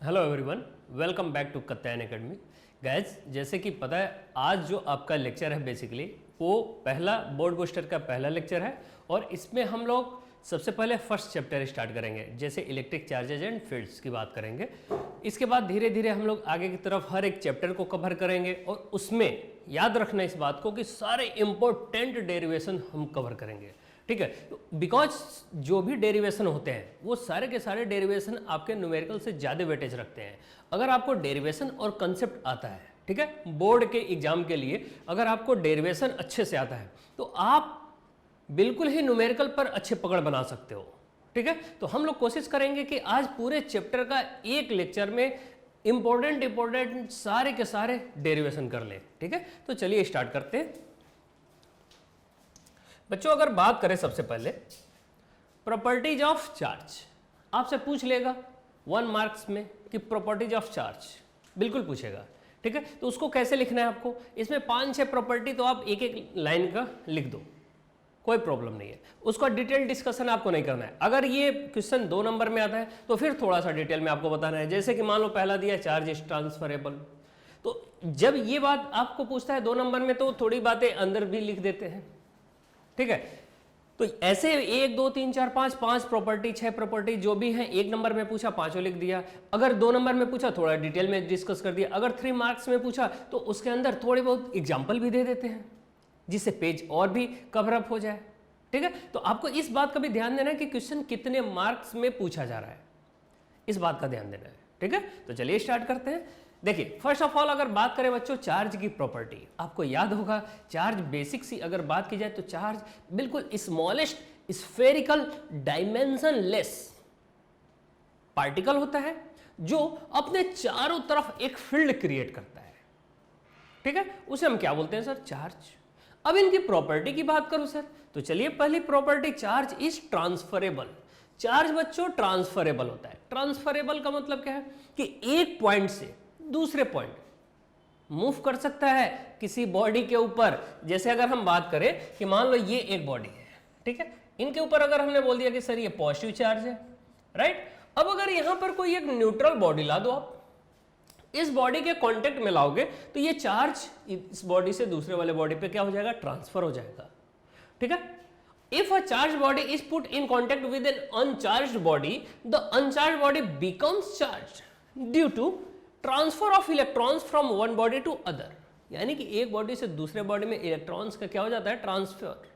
Hello everyone, welcome back to Katyayan academy. Guys, जैसे कि पता है आज जो आपका लेक्चर है बेसिकली वो पहला बोर्ड बूस्टर का पहला लेक्चर है और इसमें हम लोग सबसे पहले फर्स्ट चैप्टर स्टार्ट करेंगे, जैसे इलेक्ट्रिक चार्जेज एंड फील्ड्स की बात करेंगे। इसके बाद धीरे धीरे हम लोग आगे की तरफ हर एक चैप्टर को कवर करेंगे और उसमें याद रखना इस बात को कि सारे इंपॉर्टेंट डेरिवेशन हम कवर करेंगे, ठीक है। बिकॉज जो भी डेरिवेशन होते हैं वो सारे के सारे डेरिवेशन आपके न्यूमेरिकल से ज़्यादा वेटेज रखते हैं। अगर आपको डेरिवेशन और कंसेप्ट आता है, ठीक है, बोर्ड के एग्जाम के लिए अगर आपको डेरिवेशन अच्छे से आता है तो आप बिल्कुल ही न्यूमेरिकल पर अच्छे पकड़ बना सकते हो, ठीक है। तो हम लोग कोशिश करेंगे कि आज पूरे चैप्टर का एक लेक्चर में इंपॉर्टेंट सारे के सारे डेरिवेशन कर लें, ठीक है। तो चलिए स्टार्ट करते हैं बच्चों। अगर बात करें सबसे पहले प्रॉपर्टीज ऑफ चार्ज, आपसे पूछ लेगा 1 मार्क्स में कि प्रॉपर्टीज ऑफ चार्ज बिल्कुल पूछेगा, ठीक है। तो उसको कैसे लिखना है आपको, इसमें 5-6 प्रॉपर्टी तो आप एक एक लाइन का लिख दो, कोई प्रॉब्लम नहीं है। उसका डिटेल डिस्कशन आपको नहीं करना है। अगर ये क्वेश्चन 2 नंबर में आता है तो फिर थोड़ा सा डिटेल में आपको बताना है। जैसे कि मान लो पहला दिया चार्ज इज ट्रांसफरेबल, तो जब ये बात आपको पूछता है 2 नंबर में तो थोड़ी बातें अंदर भी लिख देते हैं, ठीक है। तो ऐसे 1 2 3 4 5 प्रॉपर्टी 6 प्रॉपर्टी जो भी हैं, 1 नंबर में पूछा 5 लिख दिया। अगर 2 नंबर में पूछा थोड़ा डिटेल में डिस्कस कर दिया। अगर 3 मार्क्स में पूछा तो उसके अंदर थोड़े बहुत एग्जाम्पल भी दे देते हैं जिससे पेज और भी कवर अप हो जाए, ठीक है। तो आपको इस बात का भी ध्यान देना है कि क्वेश्चन कितने मार्क्स में पूछा जा रहा है, इस बात का ध्यान देना है, ठीक है। तो चलिए स्टार्ट करते हैं। देखिए, फर्स्ट ऑफ ऑल अगर बात करें बच्चों चार्ज की प्रॉपर्टी, आपको याद होगा चार्ज बेसिक सी अगर बात की जाए तो चार्ज बिल्कुल स्मॉलेस्ट स्फेरिकल डायमेंशनलेस पार्टिकल होता है जो अपने चारों तरफ एक फील्ड क्रिएट करता है, ठीक है। उसे हम क्या बोलते हैं सर, चार्ज। अब इनकी प्रॉपर्टी की बात करूं सर, तो चलिए पहली property, charge is transferable. Charge बच्चों ट्रांसफरेबल होता है। ट्रांसफरेबल का मतलब क्या है कि एक पॉइंट से दूसरे पॉइंट मूव कर सकता है किसी बॉडी के ऊपर। जैसे अगर हम बात करें कि मान लो ये एक बॉडी है, ठीक है, इनके ऊपर अगर हमने बोल दिया कि सर ये पॉजिटिव चार्ज है, राइट। अब अगर यहां पर कोई एक न्यूट्रल बॉडी ला दो, आप इस बॉडी के कांटेक्ट में लाओगे तो ये चार्ज इस बॉडी से दूसरे वाले बॉडी पे क्या हो जाएगा, ट्रांसफर हो जाएगा, ठीक है। If a charged body is put in contact with an uncharged body, the uncharged body becomes charged due to transfer of electrons from one body to other। यानी कि एक बॉडी से दूसरे बॉडी में इलेक्ट्रॉन्स का क्या हो जाता है, ट्रांसफर।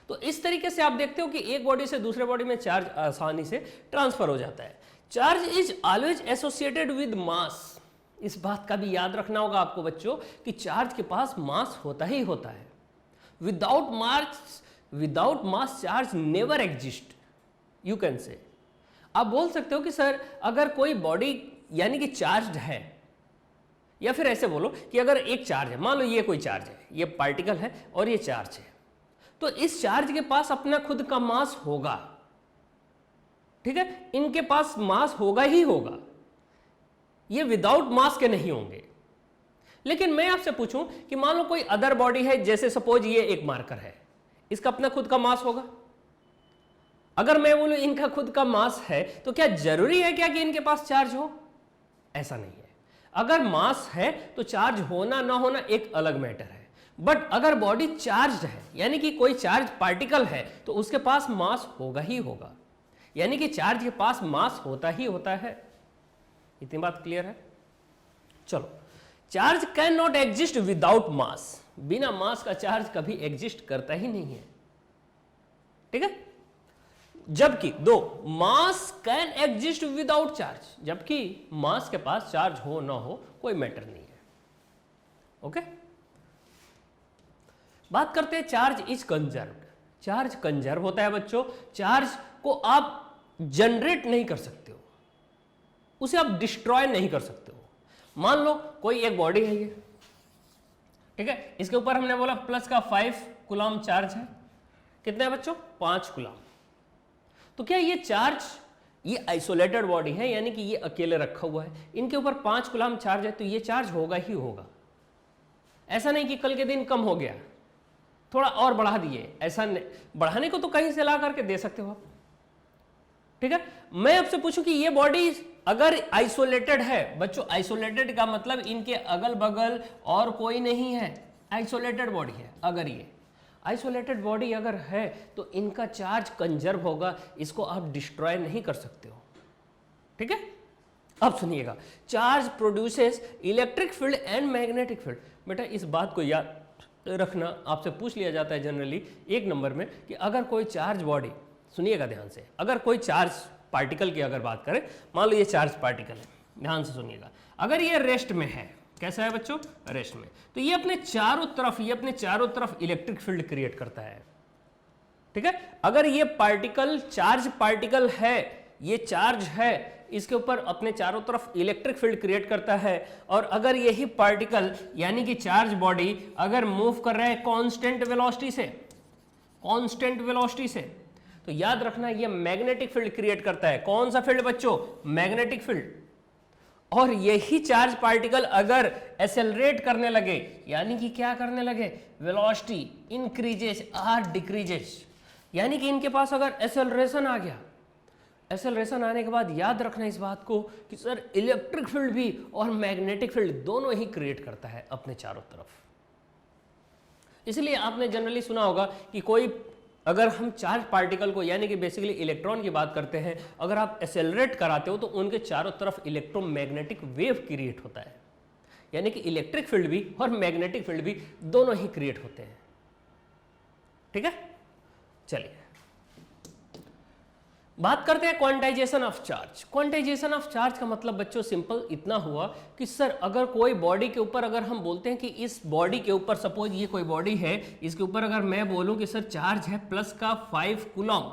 तो इस तरीके से आप देखते हो कि एक बॉडी से दूसरे बॉडी में चार्ज आसानी से ट्रांसफर हो जाता है। Charge is always associated with mass. इस बात का भी याद रखना होगा आपको बच्चों कि चार्ज के पास मास होता ही होता है। Without mass charge never exist, you can say. आप बोल सकते हो कि सर अगर कोई बॉडी यानी कि चार्ज्ड है, या फिर ऐसे बोलो कि अगर एक चार्ज है, मान लो ये कोई चार्ज है, ये पार्टिकल है और ये चार्ज है, तो इस चार्ज के पास अपना खुद का मास होगा, ठीक है। इनके पास मास होगा ही होगा, ये विदाउट मास के नहीं होंगे। लेकिन मैं आपसे पूछूं कि मान लो कोई अदर बॉडी है, जैसे सपोज ये एक मार्कर है, इसका अपना खुद का मास होगा। अगर मैं बोलूं इनका खुद का मास है तो क्या जरूरी है क्या कि इनके पास चार्ज हो? ऐसा नहीं है। अगर मास है तो चार्ज होना ना होना एक अलग मैटर है, बट अगर बॉडी चार्ज्ड है यानी कि कोई चार्ज पार्टिकल है तो उसके पास मास होगा ही होगा। यानी कि चार्ज के पास मास होता ही होता है। इतनी बात क्लियर है? चलो, charge can not exist without mass. बिना मास का चार्ज कभी एग्जिस्ट करता ही नहीं है, ठीक है। जबकि मास कैन एग्जिस्ट विदाउट चार्ज, जबकि मास के पास चार्ज हो ना हो कोई मैटर नहीं है, ओके। बात करते हैं charge is conserved. Charge conserve होता है बच्चों। चार्ज को आप जनरेट नहीं कर सकते हो, उसे आप डिस्ट्रॉय नहीं कर सकते हो। मान लो कोई एक बॉडी है ये, ठीक है, इसके ऊपर हमने बोला प्लस का 5 कूलम चार्ज है। कितने है बच्चों? 5 कूलम। तो क्या ये चार्ज, ये आइसोलेटेड बॉडी है यानी कि ये अकेले रखा हुआ है, इनके ऊपर 5 कूलम चार्ज है तो ये चार्ज होगा ही होगा। ऐसा नहीं कि कल के दिन कम हो गया थोड़ा और बढ़ा दिए, ऐसा नहीं। बढ़ाने को तो कहीं से ला करके दे सकते हो आप, ठीक है। मैं आपसे पूछूं कि ये बॉडी अगर आइसोलेटेड है बच्चों, आइसोलेटेड का मतलब इनके अगल बगल और कोई नहीं है, आइसोलेटेड बॉडी है। अगर ये आइसोलेटेड बॉडी अगर है तो इनका चार्ज कंजर्व होगा, इसको आप डिस्ट्रॉय नहीं कर सकते हो। ठीक है, अब सुनिएगा, charge produces electric field and magnetic field. बेटा इस बात को याद रखना, आपसे पूछ लिया जाता है जनरली 1 नंबर में कि अगर कोई चार्ज बॉडी, सुनिएगा ध्यान से, अगर कोई चार्ज पार्टिकल की अगर बात करें, मान लो ये चार्ज पार्टिकल है, ध्यान से सुनिएगा, अगर ये रेस्ट में है, कैसा है बच्चों, रेस्ट में, तो ये अपने चारों तरफ इलेक्ट्रिक फील्ड क्रिएट करता है। ठीक है, अगर ये पार्टिकल चार्ज पार्टिकल है, ये चार्ज है, इसके ऊपर अपने चारों तरफ इलेक्ट्रिक फील्ड क्रिएट करता है, और अगर यही पार्टिकल यानी कि चार्ज बॉडी अगर मूव कर रहा है कांस्टेंट वेलोसिटी से, तो याद रखना ये मैग्नेटिक फील्ड क्रिएट करता है। कौन सा फील्ड बच्चों, मैग्नेटिक फील्ड। और यही चार्ज पार्टिकल अगर एक्सेलरेट करने लगे, यानी कि क्या करने लगे, वेलोसिटी इंक्रीजेस और डिक्रीजेस, यानी कि इनके पास अगर एक्सेलरेशन आ गया, एक्सेलरेशन आने के बाद याद रखना इस बात को कि सर इलेक्ट्रिक फील्ड भी और मैग्नेटिक फील्ड दोनों ही क्रिएट करता है अपने चारों तरफ। इसलिए आपने जनरली सुना होगा कि कोई, अगर हम चार्ज पार्टिकल को यानी कि बेसिकली इलेक्ट्रॉन की बात करते हैं, अगर आप एक्सेलरेट कराते हो तो उनके चारों तरफ इलेक्ट्रोमैग्नेटिक वेव क्रिएट होता है, यानी कि इलेक्ट्रिक फील्ड भी और मैग्नेटिक फील्ड भी दोनों ही क्रिएट होते हैं। ठीक है, चलिए बात करते हैं quantization of charge. Quantization of charge का मतलब बच्चों सिंपल इतना हुआ कि सर अगर कोई बॉडी के ऊपर, अगर हम बोलते हैं कि इस बॉडी के ऊपर, सपोज ये कोई बॉडी है, इसके ऊपर अगर मैं बोलूं कि सर चार्ज है प्लस का 5 कूलम,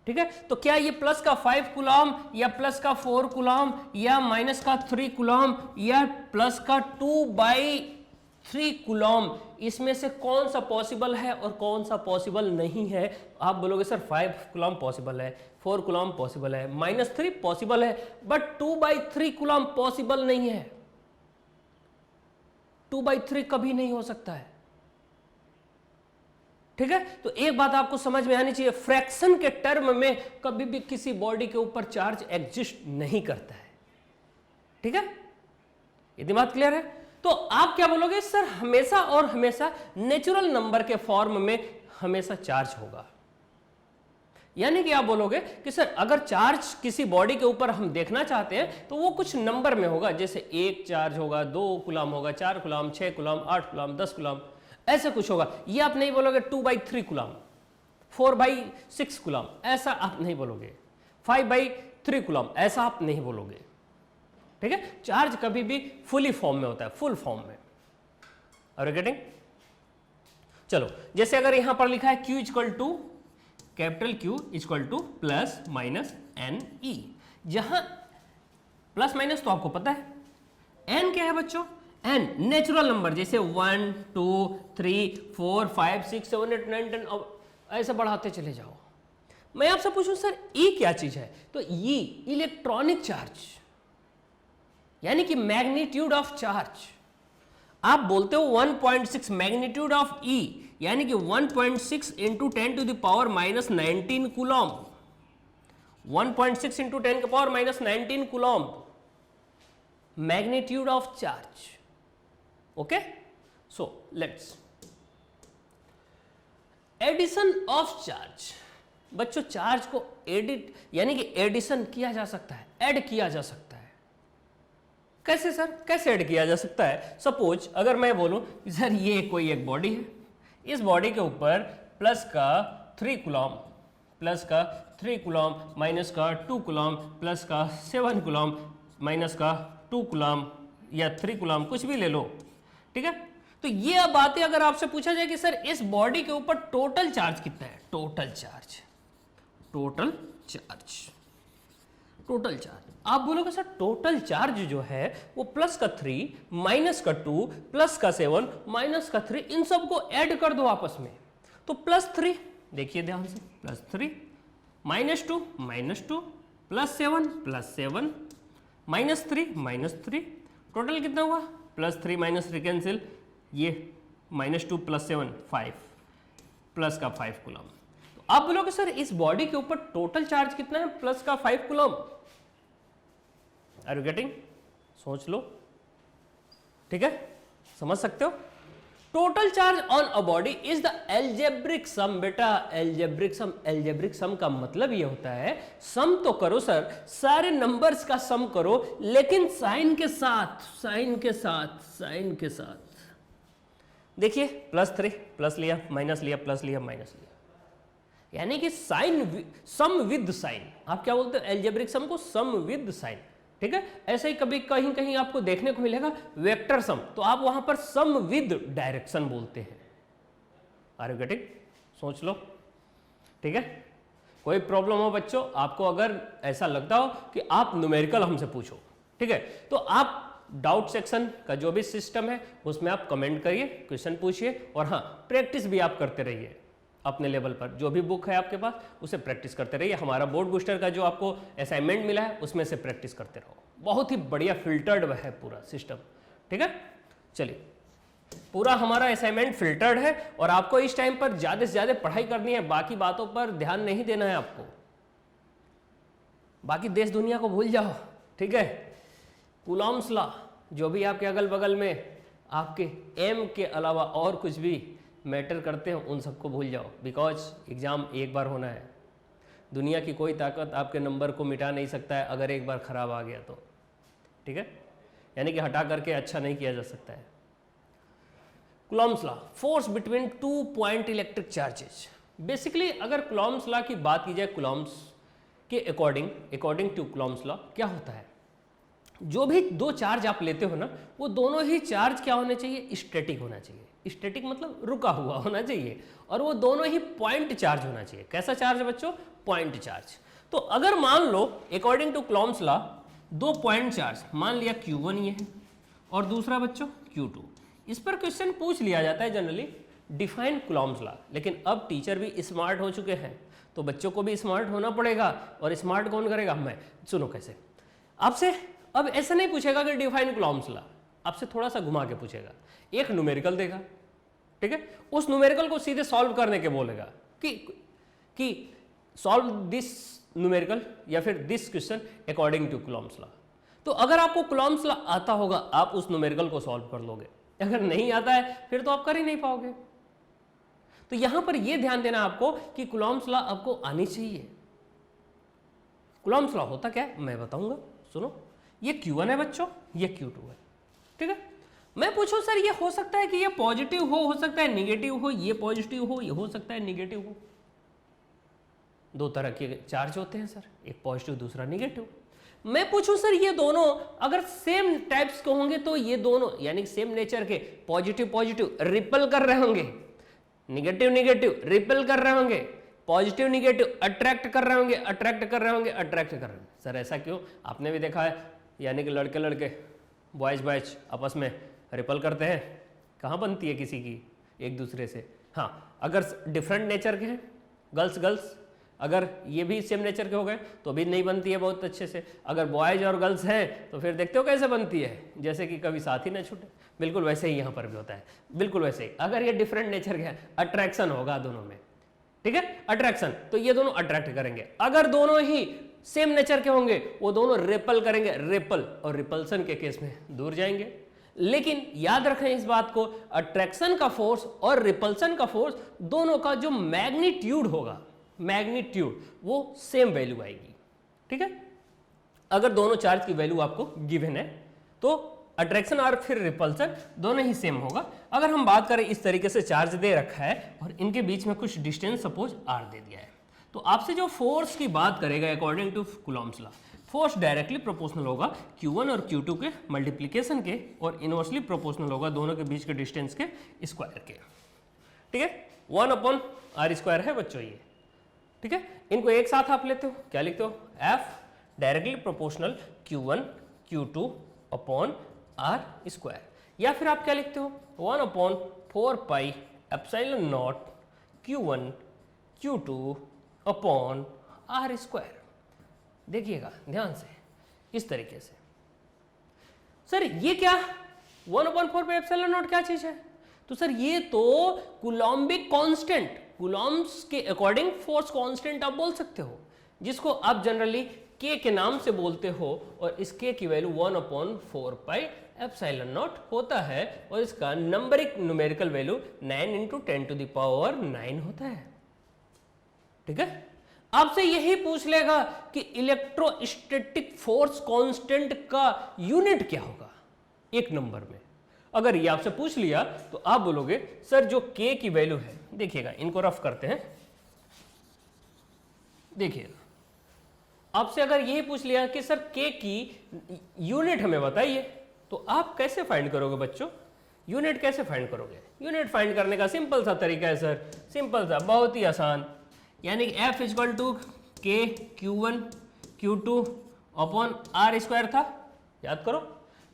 ठीक है, तो क्या ये प्लस का 5 कूलम या प्लस का 4 कूलम या माइनस का 3 कूलम या प्लस का 2/3 कूलम, इसमें से कौन सा पॉसिबल है और कौन सा पॉसिबल नहीं है? आप बोलोगे सर 5 कूलम पॉसिबल है, 4 कूलम पॉसिबल है, -3 पॉसिबल है, बट 2/3 कूलम पॉसिबल नहीं है। 2/3 कभी नहीं हो सकता है। ठीक है, तो एक बात आपको समझ में आनी चाहिए, फ्रैक्शन के टर्म में कभी भी किसी बॉडी के ऊपर चार्ज एग्जिस्ट नहीं करता है। ठीक है, इतनी बात क्लियर है? तो आप क्या बोलोगे, सर हमेशा और हमेशा नेचुरल नंबर के फॉर्म में हमेशा चार्ज होगा। यानी कि आप बोलोगे कि सर अगर चार्ज किसी बॉडी के ऊपर हम देखना चाहते हैं तो वो कुछ नंबर में होगा, जैसे 1 चार्ज होगा, 2 कूलम होगा, 4 कूलम, 6 कूलम, 8 कूलम, 10 कूलम, ऐसे कुछ होगा। ये आप नहीं बोलोगे 2/3 कूलम, 4/6 कूलम, ऐसा आप नहीं बोलोगे, 5/3 कूलम, ऐसा आप नहीं बोलोगे। ठीक है, चार्ज कभी भी फुली फॉर्म में होता है, फुल फॉर्म में। Are you getting? चलो, जैसे अगर यहां पर लिखा है Q equal to capital Q equal to plus minus NE, जहां प्लस माइनस तो आपको पता है, N क्या है बच्चों? N नेचुरल नंबर, जैसे 1 2 3 4 5 6 7 8 9 10, अब ऐसे बढ़ाते चले जाओ। मैं आपसे पूछूं सर E क्या चीज है? तो E इलेक्ट्रॉनिक चार्ज, यानी कि मैग्नीट्यूड ऑफ चार्ज। आप बोलते हो 1.6 मैग्नीट्यूड ऑफ E, यानी कि 1.6 into 10 to the power -19 coulomb, 1.6 into 10 के power -19 coulomb magnitude of charge. Okay, so let's addition of charge. बच्चों चार्ज को एडिट यानी कि एडिशन किया जा सकता है, ऐड किया जा सकता है। कैसे सर, कैसे ऐड किया जा सकता है? सपोज अगर मैं बोलूं सर ये कोई एक बॉडी है, इस बॉडी के ऊपर प्लस का 3 कूलम, प्लस का 3 कूलम, माइनस का 2 कूलम, प्लस का 7 कूलम, माइनस का 2 कूलम या 3 कूलम, कुछ भी ले लो। ठीक है, तो ये अब बातें अगर आपसे पूछा जाए कि सर इस बॉडी के ऊपर टोटल चार्ज कितना है, total charge, total charge, total charge, आप बोलोगे सर टोटल चार्ज जो है वो प्लस का 3 माइनस का 2 प्लस का 7 माइनस का 3, इन सबको ऐड कर दो आपस में, तो +3, देखिए ध्यान से, +3 -2 प्लस 7 -3 टोटल कितना हुआ? +3 -3 कैंसिल, ये -2 + 7 5 प्लस का 5 कूलम। तो आप बोलोगे सर इस बॉडी के ऊपर टोटल चार्ज कितना है, प्लस का 5 कूलम। Are you getting? सोच लो, ठीक है, समझ सकते हो। Total charge on a body is the algebraic sum. बेटा एल्जेब्रिक सम, एल्जेब्रिक सम का मतलब ये होता है, सम तो करो सर, सारे नंबर्स का सम करो, लेकिन साइन के साथ, साइन के साथ, साइन के साथ। देखिए +3 प्लस लिया, माइनस लिया, प्लस लिया, माइनस लिया, यानी कि साइन सम विद साइन। आप क्या बोलते हो? एल्जेब्रिक सम को सम विद साइन, ठीक है। ऐसे ही कभी कहीं कहीं आपको देखने को मिलेगा वेक्टर सम, तो आप वहां पर सम विद डायरेक्शन बोलते हैं। Are you getting? सोच लो, ठीक है। कोई प्रॉब्लम हो बच्चों, आपको अगर ऐसा लगता हो कि आप न्यूमेरिकल हमसे पूछो, ठीक है, तो आप डाउट सेक्शन का जो भी सिस्टम है उसमें आप कमेंट करिए, क्वेश्चन पूछिए, और हाँ प्रैक्टिस भी आप करते रहिए अपने लेवल पर। जो भी बुक है आपके पास उसे प्रैक्टिस करते रहिए। हमारा बोर्ड बूस्टर का जो आपको असाइनमेंट मिला है उसमें से प्रैक्टिस करते रहो। बहुत ही बढ़िया फिल्टर्ड है पूरा सिस्टम, ठीक है। चलिए, पूरा हमारा असाइनमेंट फिल्टर्ड है और आपको इस टाइम पर ज़्यादा से ज़्यादा पढ़ाई करनी है, बाकी बातों पर ध्यान नहीं देना है आपको। बाकी देश दुनिया को भूल जाओ, ठीक है। कूलॉम्स लॉ, जो भी आपके अगल बगल में आपके एम के अलावा और कुछ भी मैटर करते हैं उन सबको भूल जाओ, बिकॉज एग्ज़ाम एक बार होना है। दुनिया की कोई ताकत आपके नंबर को मिटा नहीं सकता है अगर एक बार ख़राब आ गया तो, ठीक है, यानी कि हटा करके अच्छा नहीं किया जा सकता है। Coulomb's law, force between 2 point electric charges. Basically अगर कूलॉम्स लॉ की बात की जाए, कूलॉम्स के अकॉर्डिंग टू कूलॉम्स लॉ क्या होता है, जो भी दो चार्ज आप लेते हो ना, वो दोनों ही चार्ज क्या होने चाहिए? स्टैटिक होना चाहिए। स्टैटिक मतलब रुका हुआ होना चाहिए, और वो दोनों ही पॉइंट चार्ज होना चाहिए। कैसा चार्ज है बच्चों? Point charge. तो अगर मान लो अकॉर्डिंग टू कूलॉम्स लॉ दो पॉइंट चार्ज, मान लिया Q1 ये है और दूसरा बच्चों Q2, इस पर क्वेश्चन पूछ लिया जाता है जनरली, डिफाइन कूलॉम्स लॉ। लेकिन अब टीचर भी स्मार्ट हो चुके हैं, तो बच्चों को भी स्मार्ट होना पड़ेगा, और स्मार्ट कौन करेगा? मैं। सुनो कैसे, आपसे अब ऐसा नहीं पूछेगा कि डिफाइन कूलॉम्स लॉ, आपसे थोड़ा सा घुमा के पूछेगा। एक न्यूमेरिकल देगा, ठीक है, उस न्यूमेरिकल को सीधे सॉल्व करने के बोलेगा कि सॉल्व दिस न्यूमेरिकल या फिर this question according to Coulomb's law. तो अगर आपको कूलॉम्स लॉ आता होगा आप उस न्यूमेरिकल को सॉल्व कर लोगे, अगर नहीं आता है फिर तो आप कर ही नहीं पाओगे। तो यहां पर यह ध्यान देना आपको कि कूलॉम्स लॉ आपको आनी चाहिए। कूलॉम्स लॉ होता क्या है मैं बताऊंगा, सुनो। ये Q1 है बच्चों, ये Q2 है, ठीक है। मैं पूछूं सर ये हो सकता है कि ये पॉजिटिव हो सकता है निगेटिव हो, ये पॉजिटिव हो, ये हो सकता है निगेटिव हो। दो तरह के चार्ज होते हैं सर, एक पॉजिटिव दूसरा निगेटिव। मैं पूछूं सर ये दोनों अगर सेम टाइप्स के होंगे तो ये दोनों यानी सेम नेचर के, पॉजिटिव पॉजिटिव रिपल कर रहे होंगे, निगेटिव निगेटिव रिपल कर रहे होंगे, पॉजिटिव निगेटिव अट्रैक्ट कर रहे होंगे, अट्रैक्ट कर रहे होंगे, अट्रैक्ट कर रहे होंगे। सर ऐसा क्यों? आपने भी देखा है, यानी कि लड़के लड़के बॉयज आपस में रिपल करते हैं, कहाँ बनती है किसी की एक दूसरे से? हाँ, अगर डिफरेंट नेचर के हैं, गर्ल्स गर्ल्स, अगर ये भी सेम नेचर के हो गए तो भी नहीं बनती है बहुत अच्छे से। अगर बॉयज और गर्ल्स हैं तो फिर देखते हो कैसे बनती है, जैसे कि कभी साथ ही ना छूटे। बिल्कुल वैसे ही यहाँ पर भी होता है, बिल्कुल वैसे ही। अगर ये डिफरेंट नेचर के हैं, अट्रैक्शन होगा दोनों में, ठीक है, अट्रैक्शन, तो ये दोनों अट्रैक्ट करेंगे। अगर दोनों ही सेम नेचर के होंगे वो दोनों रेपल करेंगे, रेपल, और रिपल्सन के केस में दूर जाएंगे। लेकिन याद रखें इस बात को, अट्रैक्शन का फोर्स और रिपल्सन का फोर्स दोनों का जो मैग्नीट्यूड होगा, मैग्नीट्यूड, वो सेम वैल्यू आएगी, ठीक है। अगर दोनों चार्ज की वैल्यू आपको गिवन है तो अट्रैक्शन और फिर रिपल्सन दोनों ही सेम होगा। अगर हम बात करें इस तरीके से चार्ज दे रखा है और इनके बीच में कुछ डिस्टेंस सपोज r दे दिया है, तो आपसे जो फोर्स की बात करेगा according to Coulomb's law, force directly proportional होगा Q1 और Q2 के मल्टीप्लिकेशन के, और इनवर्सली प्रोपोर्शनल होगा दोनों के बीच के डिस्टेंस के स्क्वायर के, ठीक है। 1/r² है बच्चों ये, ठीक है। इनको एक साथ आप लेते हो, क्या लिखते हो? F directly proportional Q1 Q2 upon r², या फिर आप क्या लिखते हो? 1/4 epsilon naught Q1 Q2 upon r²। देखिएगा ध्यान से इस तरीके से। सर ये क्या 1/4 पे एप्सिलॉन नॉट क्या चीज है? तो सर ये तो कूलम्बिक कांस्टेंट, कूलॉम्स के अकॉर्डिंग फोर्स कांस्टेंट आप बोल सकते हो, जिसको आप जनरली के नाम से बोलते हो, और इस के की वैल्यू 1/4 पाई एप्सिलॉन नॉट होता है, और इसका नंबरिक न्यूमेरिकल वैल्यू 9 × 10⁹ होता है। ठीक है, आपसे यही पूछ लेगा कि इलेक्ट्रोस्टैटिक फोर्स कांस्टेंट का यूनिट क्या होगा एक नंबर में। अगर ये आपसे पूछ लिया तो आप बोलोगे सर जो के की वैल्यू है, देखिएगा इनको रफ करते हैं, देखिएगा आपसे अगर यही पूछ लिया कि सर के की यूनिट हमें बताइए, तो आप कैसे फाइंड करोगे बच्चों? यूनिट कैसे फाइंड करोगे? यूनिट फाइंड करने का सिंपल सा तरीका है सर, सिंपल सा, बहुत ही आसान, यानी कि F = K Q1 Q2 upon R² था, याद करो।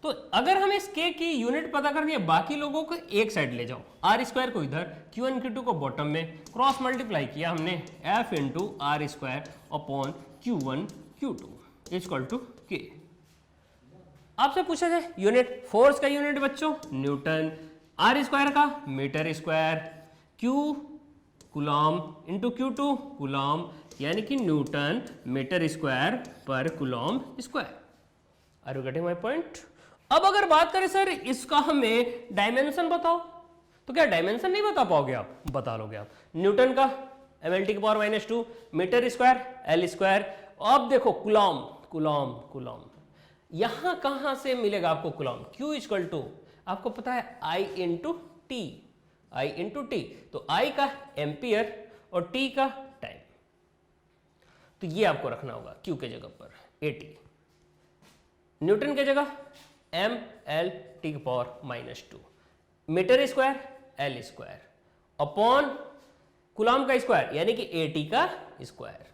तो अगर हमें इस K की यूनिट पता करनी है, बाकी लोगों को एक साइड ले जाओ, R² को इधर, Q1 Q2 को बॉटम में, क्रॉस मल्टीप्लाई किया हमने F × R² upon Q1 Q2 = K। आपसे पूछा जाए यूनिट, फोर्स का यूनिट बच्चों न्यूटन, R² का metre square, Q coulomb × Q2 coulomb, यानी कि न्यूटन मीटर स्क्वायर पर coulomb square. Are you getting my point? अब अगर बात करें सर इसका हमें डायमेंशन बताओ, तो क्या डायमेंशन नहीं बता पाओगे आप? बता लोगे आप। न्यूटन का mL/-2, मीटर स्क्वायर L²। अब देखो कूलॉम, कूलॉम, कूलॉम, यहां कहां से मिलेगा आपको कूलॉम? Q = आपको पता है I × T, I × T, तो I का एम्पियर और T का टाइम, तो ये आपको रखना होगा Q के जगह पर AT, न्यूटन के जगह mL/-2, metre square L² upon coulomb का स्क्वायर यानी कि AT का स्क्वायर।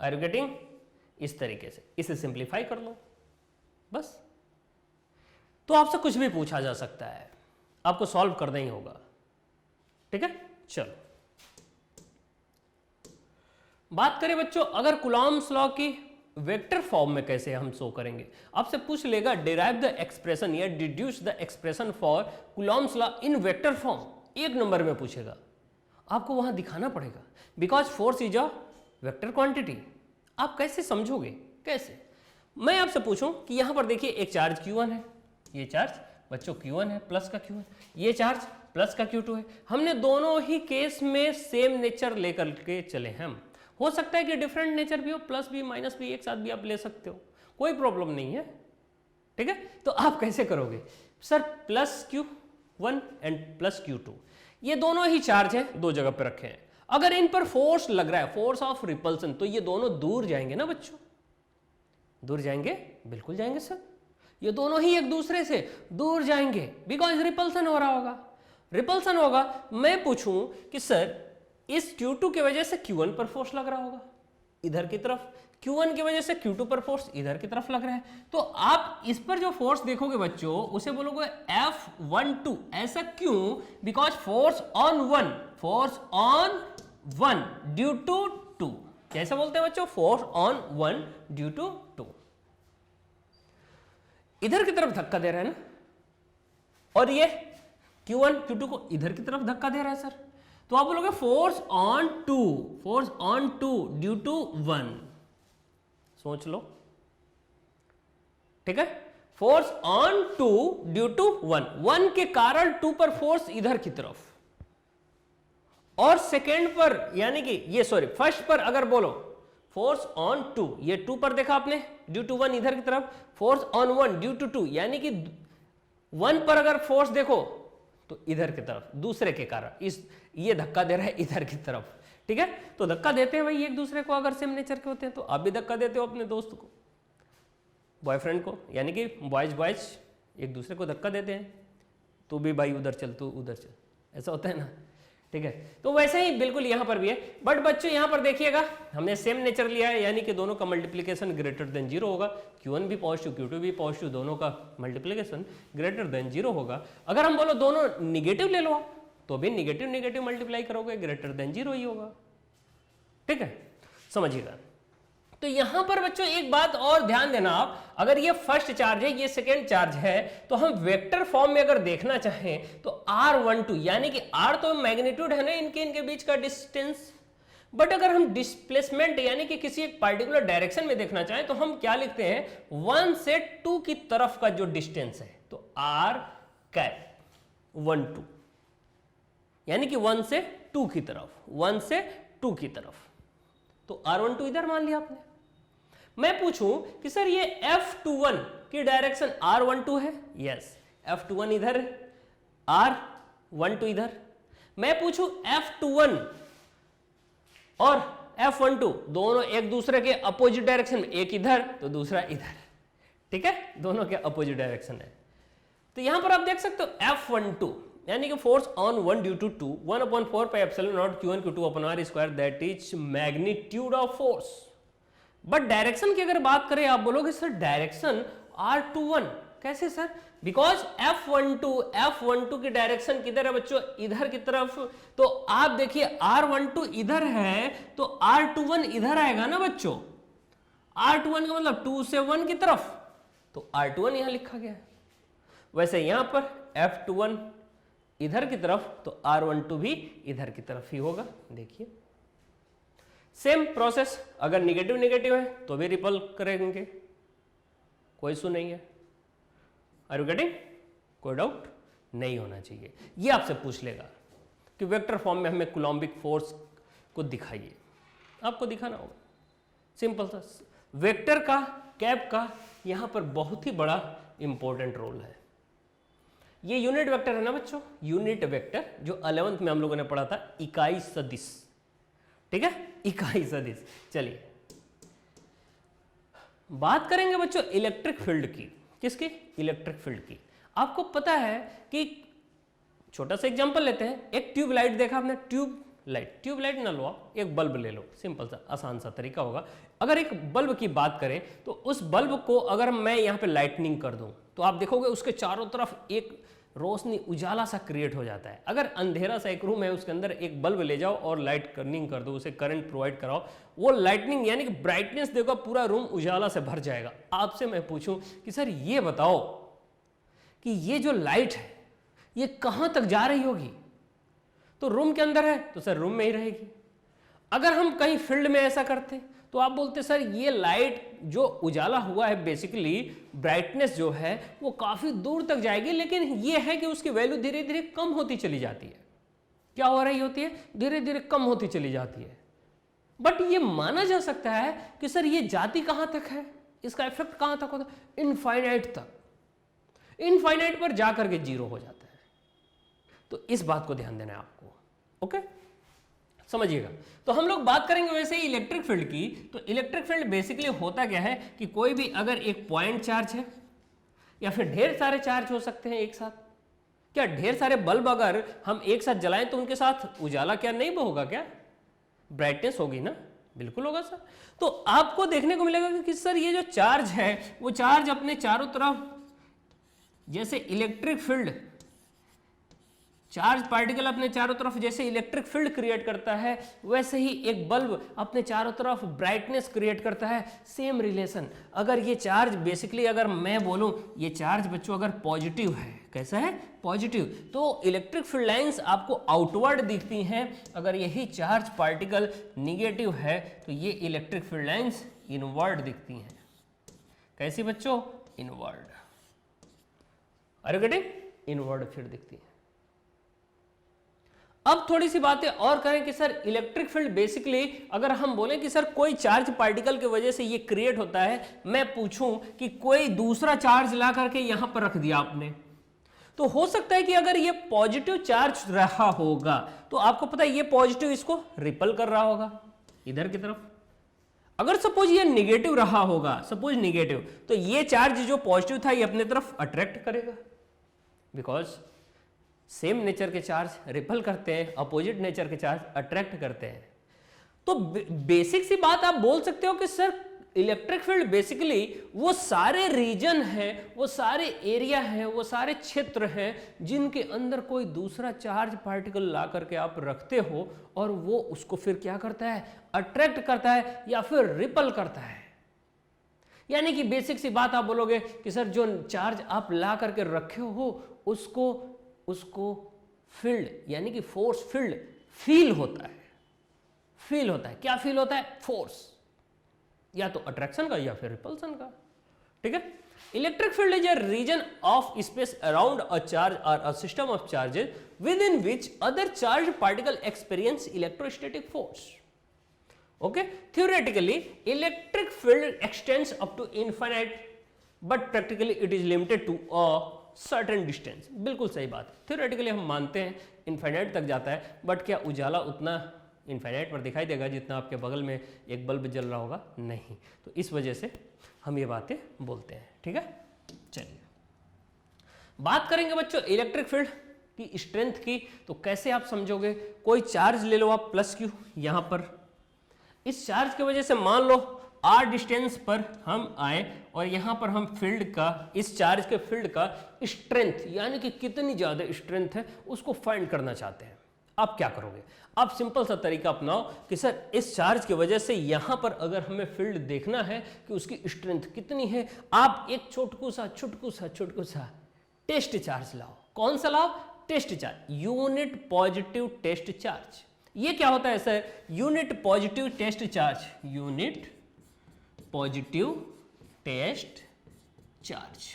Are you getting? इस तरीके से इसे सिंप्लीफाई कर लो बस। तो आपसे कुछ भी पूछा जा सकता है, आपको सॉल्व करना ही होगा। ठीक है, चलो बात करें बच्चों, अगर कूलॉम्स लॉ की वेक्टर फॉर्म में कैसे हम शो करेंगे। आपसे पूछ लेगा डिराइव द एक्सप्रेशन या deduce the expression for Coulomb's law in vector form, एक नंबर में पूछेगा, आपको वहां दिखाना पड़ेगा, because force is a vector quantity. आप कैसे समझोगे? कैसे? मैं आपसे पूछूं कि यहां पर देखिए एक चार्ज Q1 है, ये चार्ज बच्चों Q1 है, प्लस का Q1, ये चार्ज प्लस का Q2 है। हमने दोनों ही केस में सेम नेचर लेकर के चले हैं। हम हो सकता है कि डिफरेंट नेचर भी हो, प्लस भी माइनस भी एक साथ भी आप ले सकते हो, कोई प्रॉब्लम नहीं है। ठीक है, तो आप कैसे करोगे? Sir plus Q1 and plus Q2, ये दोनों ही चार्ज है, दो जगह पर रखे हैं। अगर इन पर फोर्स लग रहा है, फोर्स ऑफ रिपल्सन, तो ये दोनों दूर जाएंगे ना बच्चों? दूर जाएंगे, बिल्कुल जाएंगे सर, ये दोनों ही एक दूसरे से दूर जाएंगे, बिकॉज रिपल्सन हो रहा होगा, रिपल्सन होगा। मैं पूछूं कि सर इस Q2 की वजह से Q1 पर फोर्स लग रहा होगा इधर की तरफ, Q1 की वजह से Q2 पर फोर्स इधर की तरफ लग रहा है, तो आप इस पर जो फोर्स देखोगे बच्चों उसे बोलोगे F12। ऐसा क्यों? Because force on one, force on one due to two. कैसे बोलते हैं बच्चों? Force on one due to two. इधर की तरफ धक्का दे रहा है ना, और ये Q1 Q2 को इधर की तरफ धक्का दे रहा है सर, तो आप बोलोगे force on two, force on two due to one. सोच लो, ठीक है, force on two due to one, one के कारण टू पर फोर्स इधर की तरफ, और सेकेंड पर यानी कि ये सॉरी फर्स्ट पर अगर बोलो फोर्स ऑन टू, ये टू पर देखा आपने, ड्यू टू वन इधर की तरफ, force on one due to two, यानी कि वन पर अगर फोर्स देखो तो इधर की तरफ, दूसरे के कारण, इस ये धक्का दे रहा है इधर की तरफ। ठीक है, तो धक्का देते हैं भाई एक दूसरे को, अगर सेम नेचर के होते हैं तो आप भी धक्का देते हो अपने दोस्त को, बॉयफ्रेंड को, यानी कि बॉयज बॉयज एक दूसरे को धक्का देते हैं, तू भी भाई उधर चल, तू उधर चल, ऐसा होता है ना। ठीक है, तो वैसे ही बिल्कुल यहां पर भी है, बट बच्चों यहां पर देखिएगा हमने सेम नेचर लिया है, यानी कि दोनों का मल्टीप्लीकेशन ग्रेटर देन 0 होगा, Q1 भी पॉजिटिव Q2 भी पॉजिटिव, दोनों का मल्टीप्लीकेशन ग्रेटर देन 0 होगा। अगर हम बोलो दोनों निगेटिव ले लो आप, तो भी निगेटिव निगेटिव मल्टीप्लाई करोगे ग्रेटर देन 0 ही होगा। ठीक है, समझिएगा। तो यहां पर बच्चों एक बात और ध्यान देना आप, अगर ये फर्स्ट चार्ज है, ये सेकेंड चार्ज है, तो हम वेक्टर फॉर्म में अगर देखना चाहें तो r12 यानी कि r तो मैग्नीट्यूड है ना इनके बीच का डिस्टेंस, बट अगर हम डिस्प्लेसमेंट यानी कि किसी एक पार्टिकुलर डायरेक्शन में देखना चाहें तो हम क्या लिखते हैं, 1 से 2 की तरफ का जो डिस्टेंस है, तो r कैप 1 2 यानी कि 1 से 2 की तरफ, 1 से 2 की तरफ, तो r12 इधर मान लिया आपने। मैं पूछूं कि सर ये f21 की डायरेक्शन r12 है, यस, f21 इधर, r12 इधर। मैं पूछूं f21 और f12 दोनों एक दूसरे के अपोजिट डायरेक्शन में, एक इधर तो दूसरा इधर, ठीक है, दोनों के अपोजिट डायरेक्शन है। तो यहां पर आप देख सकते हो f12 यानी कि force on 1 due to 2 1/4 pi epsilon naught q1 q2 upon r square, that is magnitude of force. But direction की अगर बात करें, आप बोलोगे सर डायरेक्शन r21 कैसे सर, बिकॉज F12 की डायरेक्शन किधर है बच्चों, इधर की तरफ। तो आप देखिए R12 इधर है तो R21 इधर आएगा ना बच्चों, R21 का मतलब 2 से 1 की तरफ, तो R21 यहां लिखा गया है। वैसे यहां पर F21 इधर की तरफ तो R12 भी इधर की तरफ ही होगा। देखिए सेम प्रोसेस, अगर निगेटिव निगेटिव है तो भी रिपल करेंगे, कोई इशू नहीं है। Are you getting? कोई डाउट नहीं होना चाहिए। ये आपसे पूछ लेगा कि वेक्टर फॉर्म में हमें कूलम्बिक फोर्स को दिखाइए, आपको दिखाना होगा। सिंपल सा, वेक्टर का, कैप का यहां पर बहुत ही बड़ा इंपॉर्टेंट रोल है। ये यूनिट वेक्टर है ना बच्चों, यूनिट वेक्टर जो 11th में हम लोगों ने पढ़ा था, इकाई सदिश, ठीक है, इकाई सदिश। चलिए बात करेंगे बच्चों इलेक्ट्रिक फील्ड की। किसकी? इलेक्ट्रिक फील्ड की। आपको पता है कि छोटा सा एग्जांपल लेते हैं, एक ट्यूब लाइट देखा आपने, ट्यूब लाइट ना लो आप, एक बल्ब ले लो, सिंपल सा आसान सा तरीका होगा। अगर एक बल्ब की बात करें तो उस बल्ब को अगर मैं यहाँ पे लाइटनिंग कर दूं तो आप देखोगे उसके चारों तरफ एक रोशनी, उजाला सा क्रिएट हो जाता है। अगर अंधेरा सा एक रूम है, उसके अंदर एक बल्ब ले जाओ और लाइट कर्निंग कर दो, उसे करंट प्रोवाइड कराओ, वो लाइटनिंग यानी कि ब्राइटनेस देखो, पूरा रूम उजाला से भर जाएगा। आपसे मैं पूछूं कि सर ये बताओ कि ये जो लाइट है ये कहां तक जा रही होगी? तो रूम के अंदर है तो सर रूम में ही रहेगी। अगर हम कहीं फील्ड में ऐसा करते तो आप बोलते सर ये लाइट जो उजाला हुआ है, बेसिकली ब्राइटनेस जो है वो काफी दूर तक जाएगी, लेकिन ये है कि उसकी वैल्यू धीरे धीरे कम होती चली जाती है। क्या हो रही होती है? धीरे धीरे कम होती चली जाती है। बट ये माना जा सकता है कि सर ये जाती कहां तक है, इसका इफेक्ट कहां तक होता है? इनफाइनाइट तक। इनफाइनाइट पर जाकर के जीरो हो जाता है। तो इस बात को ध्यान देना है आपको, ओके, समझिएगा। तो हम लोग बात करेंगे वैसे ही इलेक्ट्रिक फील्ड की। तो इलेक्ट्रिक फील्ड बेसिकली होता क्या है कि कोई भी अगर एक पॉइंट चार्ज है या फिर ढेर सारे चार्ज हो सकते हैं एक साथ। क्या ढेर सारे बल्ब अगर हम एक साथ जलाएं तो उनके साथ उजाला क्या नहीं होगा? क्या ब्राइटनेस होगी ना? बिल्कुल होगा सर। तो आपको देखने को मिलेगा कि सर ये जो चार्ज है वो चार्ज अपने चारों तरफ, जैसे इलेक्ट्रिक फील्ड, चार्ज पार्टिकल अपने चारों तरफ जैसे इलेक्ट्रिक फील्ड क्रिएट करता है, वैसे ही एक बल्ब अपने चारों तरफ ब्राइटनेस क्रिएट करता है। Same relation. अगर ये चार्ज बेसिकली, अगर मैं बोलूं ये चार्ज बच्चों अगर पॉजिटिव है, कैसा है? पॉजिटिव, तो इलेक्ट्रिक फील्ड लाइंस आपको आउटवर्ड दिखती हैं। अगर यही चार्ज पार्टिकल निगेटिव है तो ये इलेक्ट्रिक फील्ड लाइंस इनवर्ड दिखती हैं। कैसी बच्चों? इनवर्ड। अरे गेटिंग? इनवर्ड फील्ड दिखती है। अब थोड़ी सी बातें और करें कि सर इलेक्ट्रिक फील्ड बेसिकली, अगर हम बोलें कि सर कोई चार्ज पार्टिकल की वजह से ये क्रिएट होता है, मैं पूछूं कि कोई दूसरा चार्ज ला करके यहां पर रख दिया आपने, तो हो सकता है कि अगर ये पॉजिटिव चार्ज रहा होगा तो आपको पता है ये पॉजिटिव इसको रिपल कर रहा होगा इधर की तरफ। अगर सपोज ये निगेटिव रहा होगा, सपोज निगेटिव, तो ये चार्ज जो पॉजिटिव था ये अपने तरफ अट्रैक्ट करेगा, बिकॉज सेम नेचर के चार्ज रिपल करते हैं, अपोजिट नेचर के चार्ज अट्रैक्ट करते हैं। तो बेसिक सी बात आप बोल सकते हो कि सर इलेक्ट्रिक फील्ड बेसिकली वो सारे रीजन हैं, वो सारे एरिया हैं, वो सारे क्षेत्र हैं जिनके अंदर कोई दूसरा चार्ज पार्टिकल ला करके आप रखते हो और वो उसको फिर क्या करता है, अट्रैक्ट करता है या फिर रिपल करता है। यानी कि बेसिक सी बात आप बोलोगे कि सर जो चार्ज आप ला करके रखे हो उसको फील्ड यानी कि फोर्स फील्ड फील होता है। फील होता है, क्या फील होता है, फोर्स, या तो अट्रैक्शन का या फिर रिपल्सन का। ठीक है, electric field is a region of space around a charge और a system of charges with in which other charge particle experience electrostatic force. Okay, theoretically electric field extends up to infinite but practically it is limited to a certain distance। बिल्कुल सही बात है, theoretically हम मानते हैं infinite तक जाता है, बट क्या उजाला उतना इन्फाइनाइट पर दिखाई देगा जितना आपके बगल में एक बल्ब जल रहा होगा, नहीं। तो इस वजह से हम ये बातें बोलते हैं। ठीक है, चलिए बात करेंगे बच्चों इलेक्ट्रिक फील्ड की स्ट्रेंथ की। तो कैसे आप समझोगे, कोई चार्ज ले लो आप प्लस क्यू, यहाँ पर इस चार्ज की वजह से मान लो r डिस्टेंस पर हम आए और यहां पर हम फील्ड का, इस चार्ज के फील्ड का स्ट्रेंथ यानी कि कितनी ज्यादा स्ट्रेंथ है उसको फाइंड करना चाहते हैं। आप क्या करोगे, आप सिंपल सा तरीका अपनाओ कि सर इस चार्ज की वजह से यहां पर अगर हमें फील्ड देखना है कि उसकी स्ट्रेंथ कितनी है, आप एक छोटकू सा टेस्ट चार्ज लाओ। कौन सा लाओ, test charge, unit positive test charge. ये क्या होता है sir, unit positive test charge, unit positive test charge.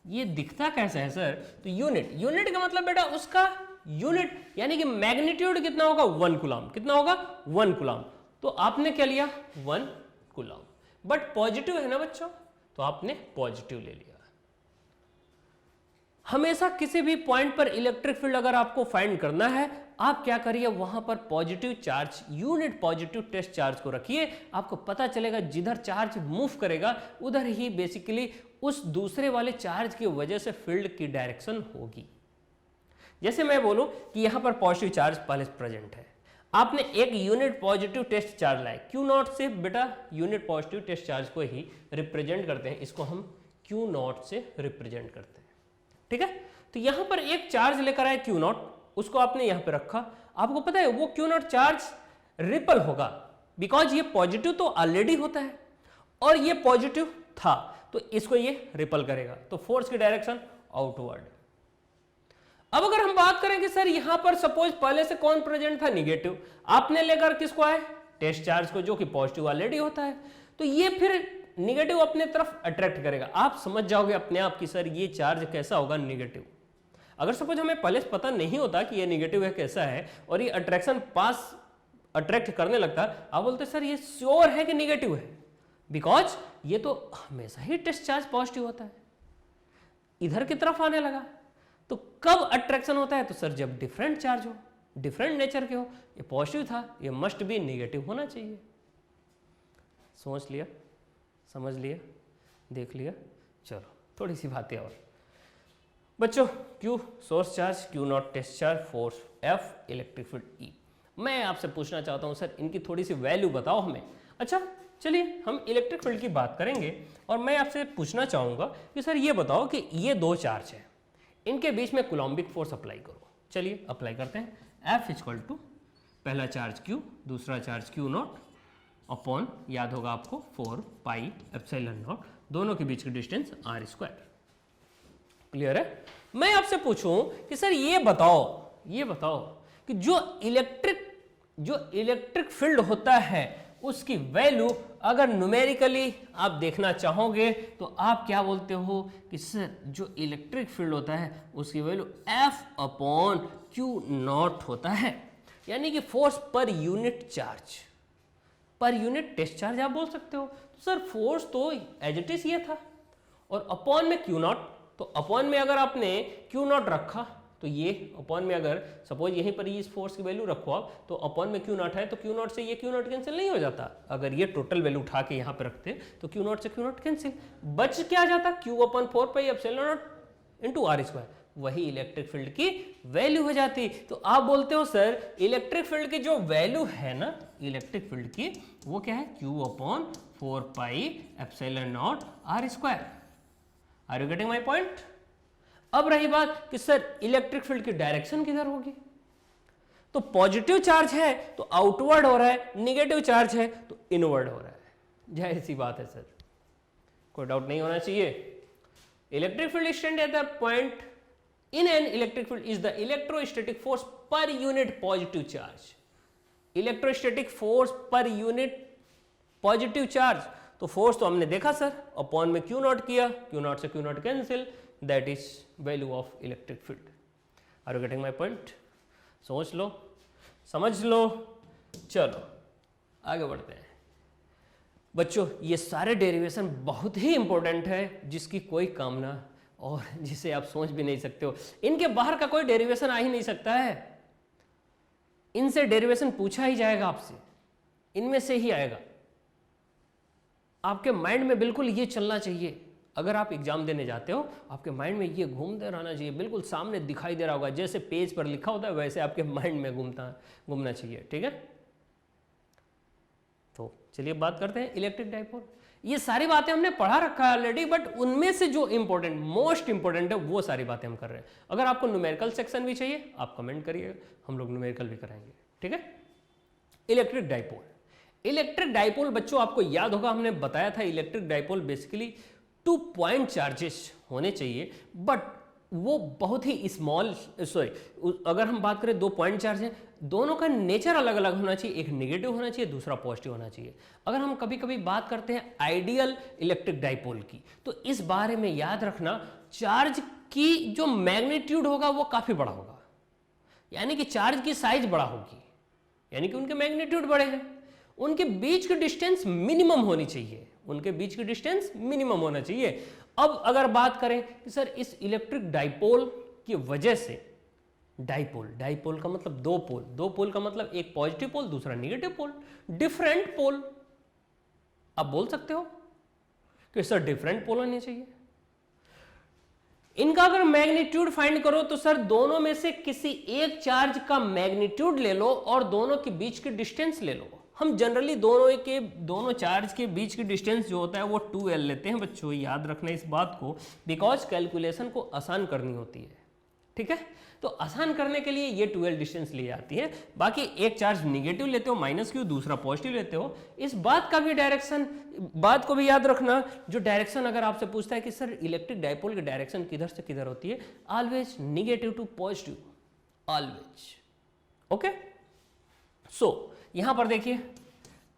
ये दिखता कैसा है सर, तो यूनिट का मतलब बेटा उसका यूनिट यानी कि मैग्नीट्यूड कितना होगा, 1 कूलम। कितना होगा, 1 कूलम। तो आपने क्या लिया, 1 कूलम, बट पॉजिटिव है ना बच्चों, तो आपने पॉजिटिव ले लिया। हमेशा किसी भी पॉइंट पर इलेक्ट्रिक फील्ड अगर आपको फाइंड करना है, आप क्या करिए, वहां पर positive charge, unit positive test charge को रखिए। आपको पता चलेगा जिधर चार्ज मूव करेगा उधर ही बेसिकली उस दूसरे वाले चार्ज की वजह से फील्ड की डायरेक्शन होगी। जैसे मैं बोलूं कि यहां पर पॉजिटिव चार्ज पहले प्रेजेंट है, आपने एक यूनिट पॉजिटिव टेस्ट चार्ज लाए, क्यू नॉट से बेटा यूनिट पॉजिटिव टेस्ट चार्ज को ही रिप्रेजेंट करते हैं, इसको हम क्यू नॉट से रिप्रेजेंट करते हैं। ठीक है, तो यहां पर एक चार्ज लेकर आए क्यू नॉट, उसको आपने यहां पे रखा। आपको पता है वो क्यू नॉट चार्ज रिपल होगा, बिकॉज ये पॉजिटिव तो ऑलरेडी होता है और ये पॉजिटिव था, तो इसको ये रिपल करेगा, तो फोर्स की डायरेक्शन आउटवर्ड। अब अगर हम बात करें कि सर यहां पर सपोज पहले से कौन प्रेजेंट था, निगेटिव, आपने लेकर किसको आए, टेस्ट चार्ज को, जो कि पॉजिटिव ऑलरेडी होता है, तो ये फिर निगेटिव अपने तरफ अट्रैक्ट करेगा। आप समझ जाओगे अपने आप कि सर ये चार्ज कैसा होगा, निगेटिव। अगर सपोज हमें पहले से पता नहीं होता कि ये निगेटिव है कैसा है और ये अट्रैक्शन पास अट्रैक्ट करने लगता, आप बोलते सर ये श्योर है कि निगेटिव है, बिकॉज ये तो हमेशा ही टेस्ट चार्ज पॉजिटिव होता है, इधर की तरफ आने लगा। तो कब अट्रैक्शन होता है, तो सर जब डिफरेंट चार्ज हो, डिफरेंट नेचर के हो, ये पॉजिटिव था, ये मस्ट बी निगेटिव होना चाहिए। सोच लिया, समझ लिया, देख लिया। चलो थोड़ी सी बातें और बच्चों, Q source charge, Q naught test charge, force F, electric field E। मैं आपसे पूछना चाहता हूं सर इनकी थोड़ी सी वैल्यू बताओ हमें। अच्छा चलिए हम इलेक्ट्रिक फील्ड की बात करेंगे और मैं आपसे पूछना चाहूंगा कि सर ये बताओ कि ये दो चार्ज है, इनके बीच में कूलम्बिक फोर्स अप्लाई करो। चलिए अप्लाई करते हैं। F इक्वल टू पहला चार्ज Q, दूसरा चार्ज Q नॉट अपॉन, याद होगा आपको, 4 पाई एप्सिलॉन नॉट, दोनों के बीच की डिस्टेंस r स्क्वायर। क्लियर है? मैं आपसे पूछूं कि सर ये बताओ कि जो इलेक्ट्रिक फील्ड होता है उसकी वैल्यू अगर न्यूमेरिकली आप देखना चाहोगे तो आप क्या बोलते हो कि सर जो इलेक्ट्रिक फील्ड होता है उसकी value F upon Q naught होता है, यानी कि force per unit charge, per unit test charge आप बोल सकते हो। तो सर फोर्स तो एज इट इज ये था और अपॉन में Q नॉट, तो अपॉन में अगर आपने Q नॉट रखा तो ये अपॉन में अगर सपोज यहीं पर इस फोर्स की वैल्यू रखो आप, तो अपॉन में Q नॉट है तो Q नॉट से ये Q नॉट कैंसिल नहीं हो जाता। अगर ये टोटल वैल्यू उठा के यहाँ पे रखते तो Q नॉट से Q नॉट कैंसिल, बच क्या जाता, Q upon 4 pi epsilon not into r square, वही इलेक्ट्रिक फील्ड की वैल्यू हो जाती। तो आप बोलते हो सर इलेक्ट्रिक फील्ड की जो वैल्यू है ना, इलेक्ट्रिक फील्ड की, वो क्या है, Q upon 4 pi epsilon naught R square. Are you getting my point? अब रही बात कि सर इलेक्ट्रिक फील्ड की डायरेक्शन किधर होगी, तो पॉजिटिव चार्ज है तो आउटवर्ड हो रहा है, निगेटिव चार्ज है तो इनवर्ड हो रहा है। जाहिर सी बात है सर, कोई डाउट नहीं होना चाहिए। Electric field stand at the point in an electric field is the electrostatic force per unit positive charge. Electrostatic force per unit positive charge, तो फोर्स तो हमने देखा सर, अपॉन में क्यू नॉट किया, क्यू नॉट से Q naught cancel, that is value of electric field. Are you getting my point? सोच लो, समझ लो। चलो आगे बढ़ते हैं बच्चों। ये सारे डेरिवेशन बहुत ही इंपॉर्टेंट है, जिसकी कोई कामना और जिसे आप सोच भी नहीं सकते हो। इनके बाहर का कोई डेरिवेशन आ ही नहीं सकता है। इनसे डेरिवेशन पूछा ही जाएगा आपसे, इनमें से ही आएगा। आपके माइंड में बिल्कुल ये चलना चाहिए। अगर आप एग्जाम देने जाते हो, आपके माइंड में ये घूमते रहना चाहिए, बिल्कुल सामने दिखाई दे रहा होगा, जैसे पेज पर लिखा होता है वैसे आपके माइंड में घूमना चाहिए। ठीक है, तो चलिए बात करते हैं इलेक्ट्रिक डाइपोल। ये सारी बातें हमने पढ़ा रखा है ऑलरेडी, बट उनमें से जो इंपॉर्टेंट, मोस्ट इंपॉर्टेंट है, वो सारी बातें हम कर रहे हैं। अगर आपको न्यूमेरिकल सेक्शन भी चाहिए आप कमेंट करिएगा, हम लोग न्यूमेरिकल भी कराएंगे। ठीक है, इलेक्ट्रिक डाइपोल। इलेक्ट्रिक डाइपोल बच्चों आपको याद होगा, हमने बताया था electric dipole basically 2 point charges होने चाहिए, बट वो बहुत ही स्मॉल, अगर हम बात करें 2 पॉइंट चार्ज हैं, दोनों का नेचर अलग अलग होना चाहिए। एक नेगेटिव होना चाहिए, दूसरा पॉजिटिव होना चाहिए। अगर हम कभी कभी बात करते हैं आइडियल इलेक्ट्रिक डाइपोल की, तो इस बारे में याद रखना, चार्ज की जो मैग्नीट्यूड होगा वो काफी बड़ा होगा, यानी कि चार्ज की साइज बड़ा होगी, यानी कि उनके मैग्नीट्यूड बड़े हैं। उनके बीच की डिस्टेंस मिनिमम होनी चाहिए, उनके बीच की डिस्टेंस मिनिमम होना चाहिए। अब अगर बात करें कि सर इस इलेक्ट्रिक डाइपोल की वजह से, डाइपोल का मतलब 2 पोल, 2 पोल का मतलब एक पॉजिटिव पोल दूसरा नेगेटिव पोल, डिफरेंट पोल। आप बोल सकते हो कि सर डिफरेंट पोल होने चाहिए। इनका अगर मैग्नीट्यूड फाइंड करो तो सर दोनों में से किसी एक चार्ज का मैग्नीट्यूड ले लो और दोनों के बीच की डिस्टेंस ले लो। हम जनरली दोनों चार्ज के बीच की डिस्टेंस जो होता है वो 2L लेते हैं बच्चों, याद रखना इस बात को, बिकॉज कैलकुलेशन को आसान करनी होती है। ठीक है, तो आसान करने के लिए ये 2L डिस्टेंस ली जाती है। बाकी एक चार्ज निगेटिव लेते हो -Q, दूसरा पॉजिटिव लेते हो। इस बात का भी डायरेक्शन, बात को भी याद रखना, जो डायरेक्शन अगर आपसे पूछता है कि सर इलेक्ट्रिक डाइपोल की डायरेक्शन किधर से किधर होती है, always negative to positive, always. Okay, so यहां पर देखिए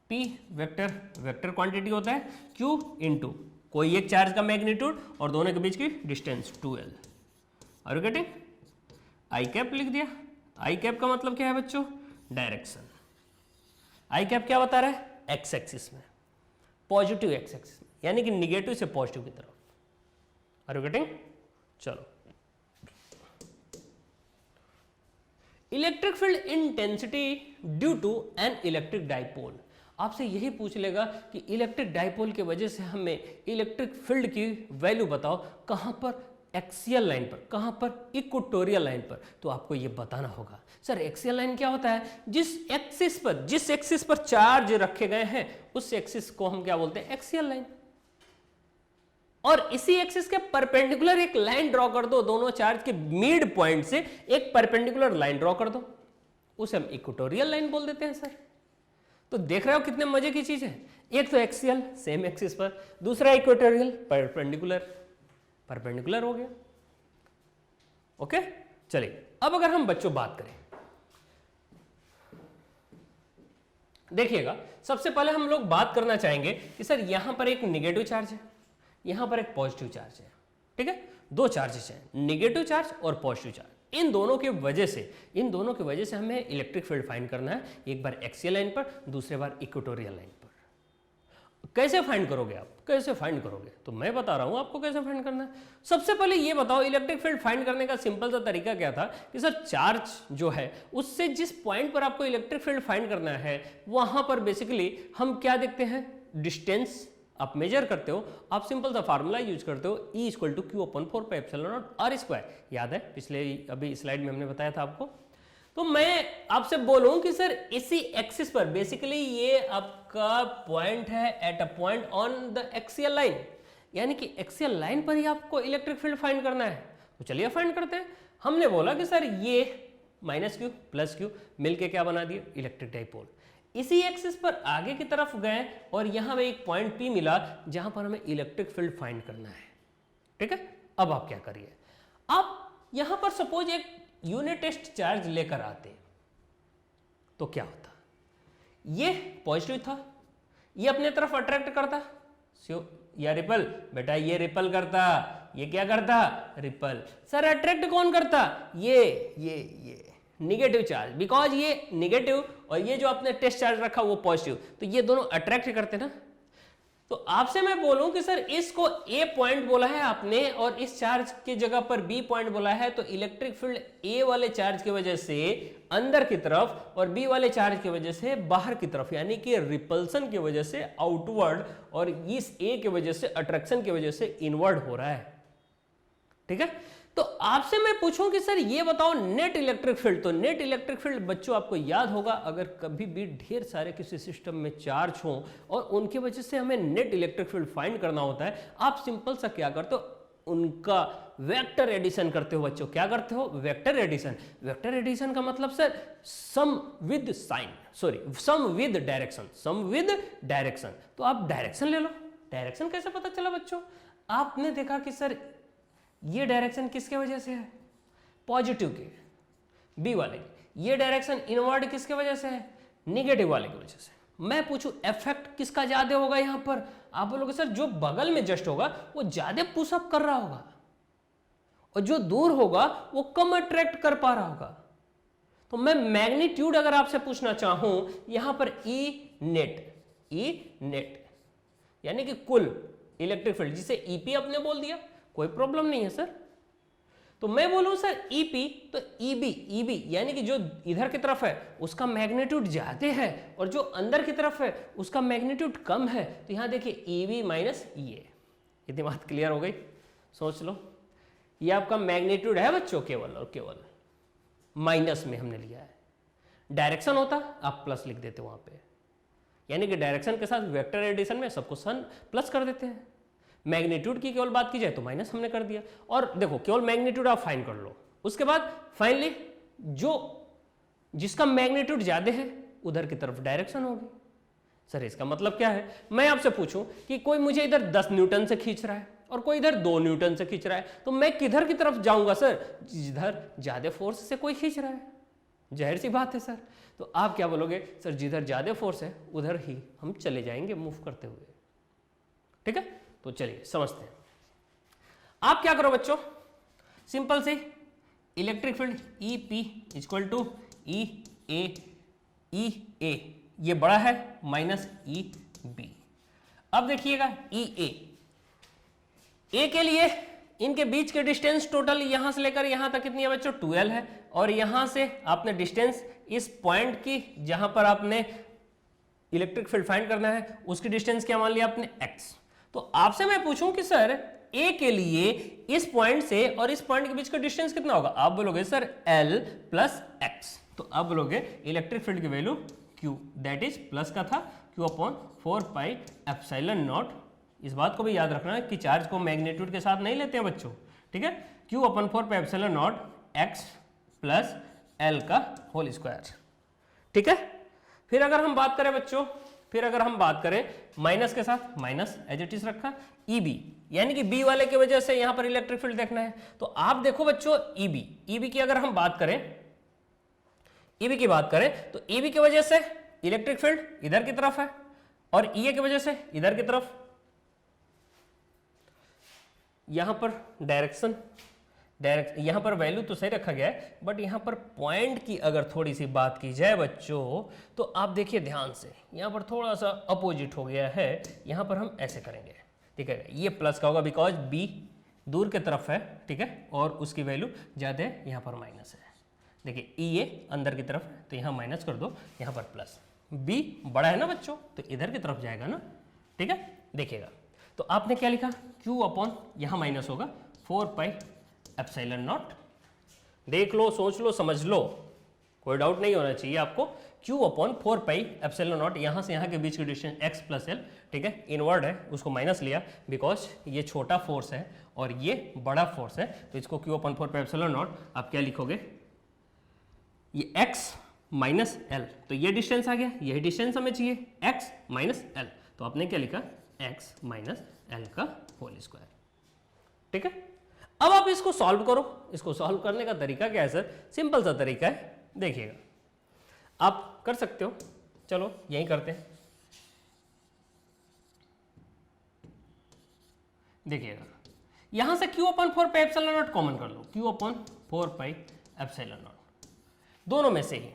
P वेक्टर क्वांटिटी होता है, Q इंटू कोई एक चार्ज का मैग्नीट्यूड और दोनों के बीच की डिस्टेंस 2L। और गेटिंग आई कैप लिख दिया। आई कैप का मतलब क्या है बच्चों? डायरेक्शन। आई कैप क्या बता रहा है? एक्स एक्सिस में, पॉजिटिव एक्स एक्सिस में, यानी कि निगेटिव से पॉजिटिव की तरफ। Are you getting? चलो, electric field intensity due to an electric dipole. आपसे यही पूछ लेगा कि इलेक्ट्रिक डाइपोल की वजह से हमें इलेक्ट्रिक फील्ड की वैल्यू बताओ, कहां पर? एक्सियल लाइन पर, कहां पर? इक्वेटोरियल लाइन पर। तो आपको यह बताना होगा। सर एक्सियल लाइन क्या होता है? जिस एक्सिस पर चार्ज रखे गए हैं उस एक्सिस को हम क्या बोलते हैं? Axial line. और इसी एक्सिस के परपेंडिकुलर एक लाइन ड्रॉ कर दो, दोनों चार्ज के मिड पॉइंट से एक परपेंडिकुलर लाइन ड्रॉ कर दो, उसे हम इक्वेटोरियल लाइन बोल देते हैं सर। तो देख रहे हो कितने मजे की चीज है, एक तो एक्सियल सेम एक्सिस पर, दूसरा इक्वेटोरियल परपेंडिकुलर हो गया। ओके, चलिए अब अगर हम बच्चों बात करें, देखिएगा सबसे पहले हम लोग बात करना चाहेंगे कि सर यहां पर एक नेगेटिव चार्ज है, यहां पर एक पॉजिटिव चार्ज है। ठीक है, 2 चार्जेस हैं, नेगेटिव चार्ज और पॉजिटिव चार्ज। इन दोनों की वजह से हमें इलेक्ट्रिक फील्ड फाइंड करना है, एक बार एक्सियल लाइन पर, दूसरे बार इक्वेटोरियल लाइन पर। कैसे फाइंड करोगे आप? कैसे फाइंड करोगे? तो मैं बता रहा हूं आपको कैसे फाइंड करना है। सबसे पहले ये बताओ, इलेक्ट्रिक फील्ड फाइंड करने का सिंपल सा तरीका क्या था कि सर चार्ज जो है उससे जिस पॉइंट पर आपको इलेक्ट्रिक फील्ड फाइंड करना है वहां पर बेसिकली हम क्या देखते हैं? डिस्टेंस आप मेजर करते हो, आप सिंपल सा फार्मूला यूज करते हो, E = Q/4πε0 r²। याद है पिछले अभी स्लाइड में हमने बताया था आपको। तो मैं आपसे बोलूं कि सर इसी एक्सिस पर बेसिकली ये आपका पॉइंट है at a point on the axial line, यानी कि एक्सियल लाइन पर ही आपको इलेक्ट्रिक फील्ड फाइंड करना है। तो चलिए फाइंड करते हैं। हमने बोला कि सर ये माइनस क्यू प्लस क्यू मिलके क्या बना दिया, इलेक्ट्रिक डाइपोल। इसी एक्सिस पर आगे की तरफ गए और यहां पे एक पॉइंट पी मिला जहां पर हमें इलेक्ट्रिक फील्ड फाइंड करना है। ठीक है, अब आप क्या करिए, आप यहां पर सपोज एक यूनिट टेस्ट चार्ज लेकर आते तो क्या होता, ये पॉजिटिव था, ये अपने तरफ अट्रैक्ट करता या रिपल, बेटा ये रिपल करता, ये क्या करता, रिपल। सर अट्रैक्ट कौन करता, ये निगेटिव चार्ज, बिकॉज ये निगेटिव और ये जो आपने टेस्ट चार्ज रखा वो पॉजिटिव, तो ये दोनों अट्रैक्ट करते ना। तो आपसे मैं बोलूं कि सर इसको ए पॉइंट बोला है आपने और इस चार्ज की जगह पर बी पॉइंट बोला है, तो इलेक्ट्रिक फील्ड ए वाले चार्ज की वजह से अंदर की तरफ और बी वाले चार्ज की वजह से बाहर की तरफ, यानी कि रिपल्सन की वजह से आउटवर्ड और इस ए की वजह से अट्रैक्शन की वजह से इनवर्ड हो रहा है। ठीक है, तो आपसे मैं पूछूं कि सर ये बताओ नेट इलेक्ट्रिक फील्ड, तो नेट इलेक्ट्रिक फील्ड बच्चों आपको याद होगा, अगर कभी भी ढेर सारे किसी सिस्टम में चार्ज हो और उनकी वजह से हमें नेट इलेक्ट्रिक फील्ड फाइंड करना होता है, आप सिंपल सा क्या करते हो, उनका वेक्टर एडिशन करते हो बच्चों। क्या करते हो, वेक्टर एडिशन। वेक्टर एडिशन का मतलब sir sum with sign, sorry sum with direction, sum with direction. तो आप डायरेक्शन ले लो। डायरेक्शन कैसे पता चला बच्चों, आपने देखा कि सर ये डायरेक्शन किसके वजह से है, पॉजिटिव के, बी वाले की। ये डायरेक्शन इनवर्ड किसके वजह से है, निगेटिव वाले की वजह से। मैं पूछूं इफेक्ट किसका ज्यादा होगा यहां पर, आप बोलोगे सर जो बगल में जस्ट होगा वो ज्यादा पुशअप कर रहा होगा और जो दूर होगा वो कम अट्रैक्ट कर पा रहा होगा। तो मैं मैग्नीट्यूड अगर आपसे पूछना चाहूं यहां पर ई नेट यानी कि कुल इलेक्ट्रिक फील्ड, जिसे ईपी आपने बोल दिया, कोई प्रॉब्लम नहीं है सर। तो मैं बोलूं सर ईपी, तो ईबी यानी कि जो इधर की तरफ है उसका मैग्नीट्यूड ज्यादा है और जो अंदर की तरफ है उसका मैग्नीट्यूड कम है। तो यहां देखिए ईबी माइनस ईए, इतनी बात क्लियर हो गई। सोच लो ये आपका मैग्नीट्यूड है बच्चों, केवल और केवल माइनस में हमने लिया है। डायरेक्शन होता आप प्लस लिख देते वहां पे, यानी कि डायरेक्शन के साथ वेक्टर एडिशन में सबको सन प्लस कर देते हैं। मैग्नीट्यूड की केवल बात की जाए तो माइनस हमने कर दिया। और देखो केवल मैग्नीट्यूड आप फाइंड कर लो, उसके बाद फाइनली जो जिसका मैग्नीट्यूड ज्यादा है उधर की तरफ डायरेक्शन होगी। सर इसका मतलब क्या है, मैं आपसे पूछूं कि कोई मुझे इधर 10 न्यूटन से खींच रहा है और कोई इधर 2 न्यूटन से खींच रहा है, तो मैं किधर की तरफ जाऊंगा सर, जिधर ज्यादा फोर्स से कोई खींच रहा है। जाहिर सी बात है सर। तो आप क्या बोलोगे, सर जिधर ज्यादा फोर्स है उधर ही हम चले जाएंगे मूव करते हुए। ठीक है, तो चलिए समझते हैं। आप क्या करो बच्चों, सिंपल से electric field E P equal to E A, ये बड़ा है माइनस ई बी। अब देखिएगा ई ए के लिए इनके बीच के डिस्टेंस टोटल यहां से लेकर यहां तक कितनी है बच्चों, 12 है। और यहां से आपने डिस्टेंस इस पॉइंट की जहां पर आपने इलेक्ट्रिक फील्ड फाइंड करना है उसकी डिस्टेंस क्या मान लिया आपने, x। तो आपसे मैं पूछूं कि सर ए के लिए इस पॉइंट से और इस पॉइंट के बीच का डिस्टेंस कितना होगा, आप बोलोगे सर l प्लस एक्स। तो आप बोलोगे इलेक्ट्रिक फील्ड की value q, that is plus का था q upon 4 pi epsilon not. इस बात को भी याद रखना है कि चार्ज को मैग्नीट्यूड के साथ नहीं लेते हैं बच्चों। ठीक है, q upon 4 pi epsilon not x plus l का होल स्क्वायर। ठीक है, फिर अगर हम बात करें बच्चों, फिर अगर हम बात करें माइनस के साथ, माइनस एज इट इज रखा, ईबी यानी कि बी वाले की वजह से यहां पर इलेक्ट्रिक फील्ड देखना है। तो आप देखो बच्चों ईबी की अगर हम बात करें, ईबी की बात करें तो ईबी की वजह से इलेक्ट्रिक फील्ड इधर की तरफ है और ईए की वजह से इधर की तरफ। यहां पर डायरेक्शन यहां पर वैल्यू तो सही रखा गया है, बट यहां पर पॉइंट की अगर थोड़ी सी बात की जाए बच्चों तो आप देखिए ध्यान से, यहां पर थोड़ा सा अपोजिट हो गया है। यहां पर हम ऐसे करेंगे, ठीक है, ये प्लस का होगा बिकॉज बी दूर के तरफ है, ठीक है, और उसकी वैल्यू ज्यादा है, यहां पर माइनस है। देखिए ई ए अंदर की तरफ है तो यहां माइनस कर दो, यहां पर प्लस। बी बड़ा है ना बच्चों तो इधर की तरफ जाएगा ना। ठीक है, देखिएगा तो आपने क्या लिखा, q अपॉन यहां माइनस होगा 4 पाई एप्सिलॉन नॉट। देख लो, सोच लो, समझ लो, कोई डाउट नहीं होना चाहिए आपको। Q upon 4 pi epsilon not, यहाँ से यहाँ के बीच की डिस्टेंस x प्लस एल, ठीक है, इनवर्ड है उसको माइनस लिया बिकॉज ये छोटा फोर्स है और ये बड़ा फोर्स है, तो इसको Q upon 4 pi epsilon not आप क्या लिखोगे, ये x माइनस एल, तो ये डिस्टेंस आ गया, यही डिस्टेंस हमें चाहिए x माइनस एल, तो आपने क्या लिखा x माइनस एल का होल स्क्वायर, ठीक है। अब आप इसको सॉल्व करो। इसको सॉल्व करने का तरीका क्या है सर, सिंपल सा तरीका है, देखिएगा आप कर सकते हो, चलो यही करते हैं। देखिएगा यहां से Q upon 4 pi epsilon not common कर लो, Q upon 4 pi epsilon not दोनों में से ही,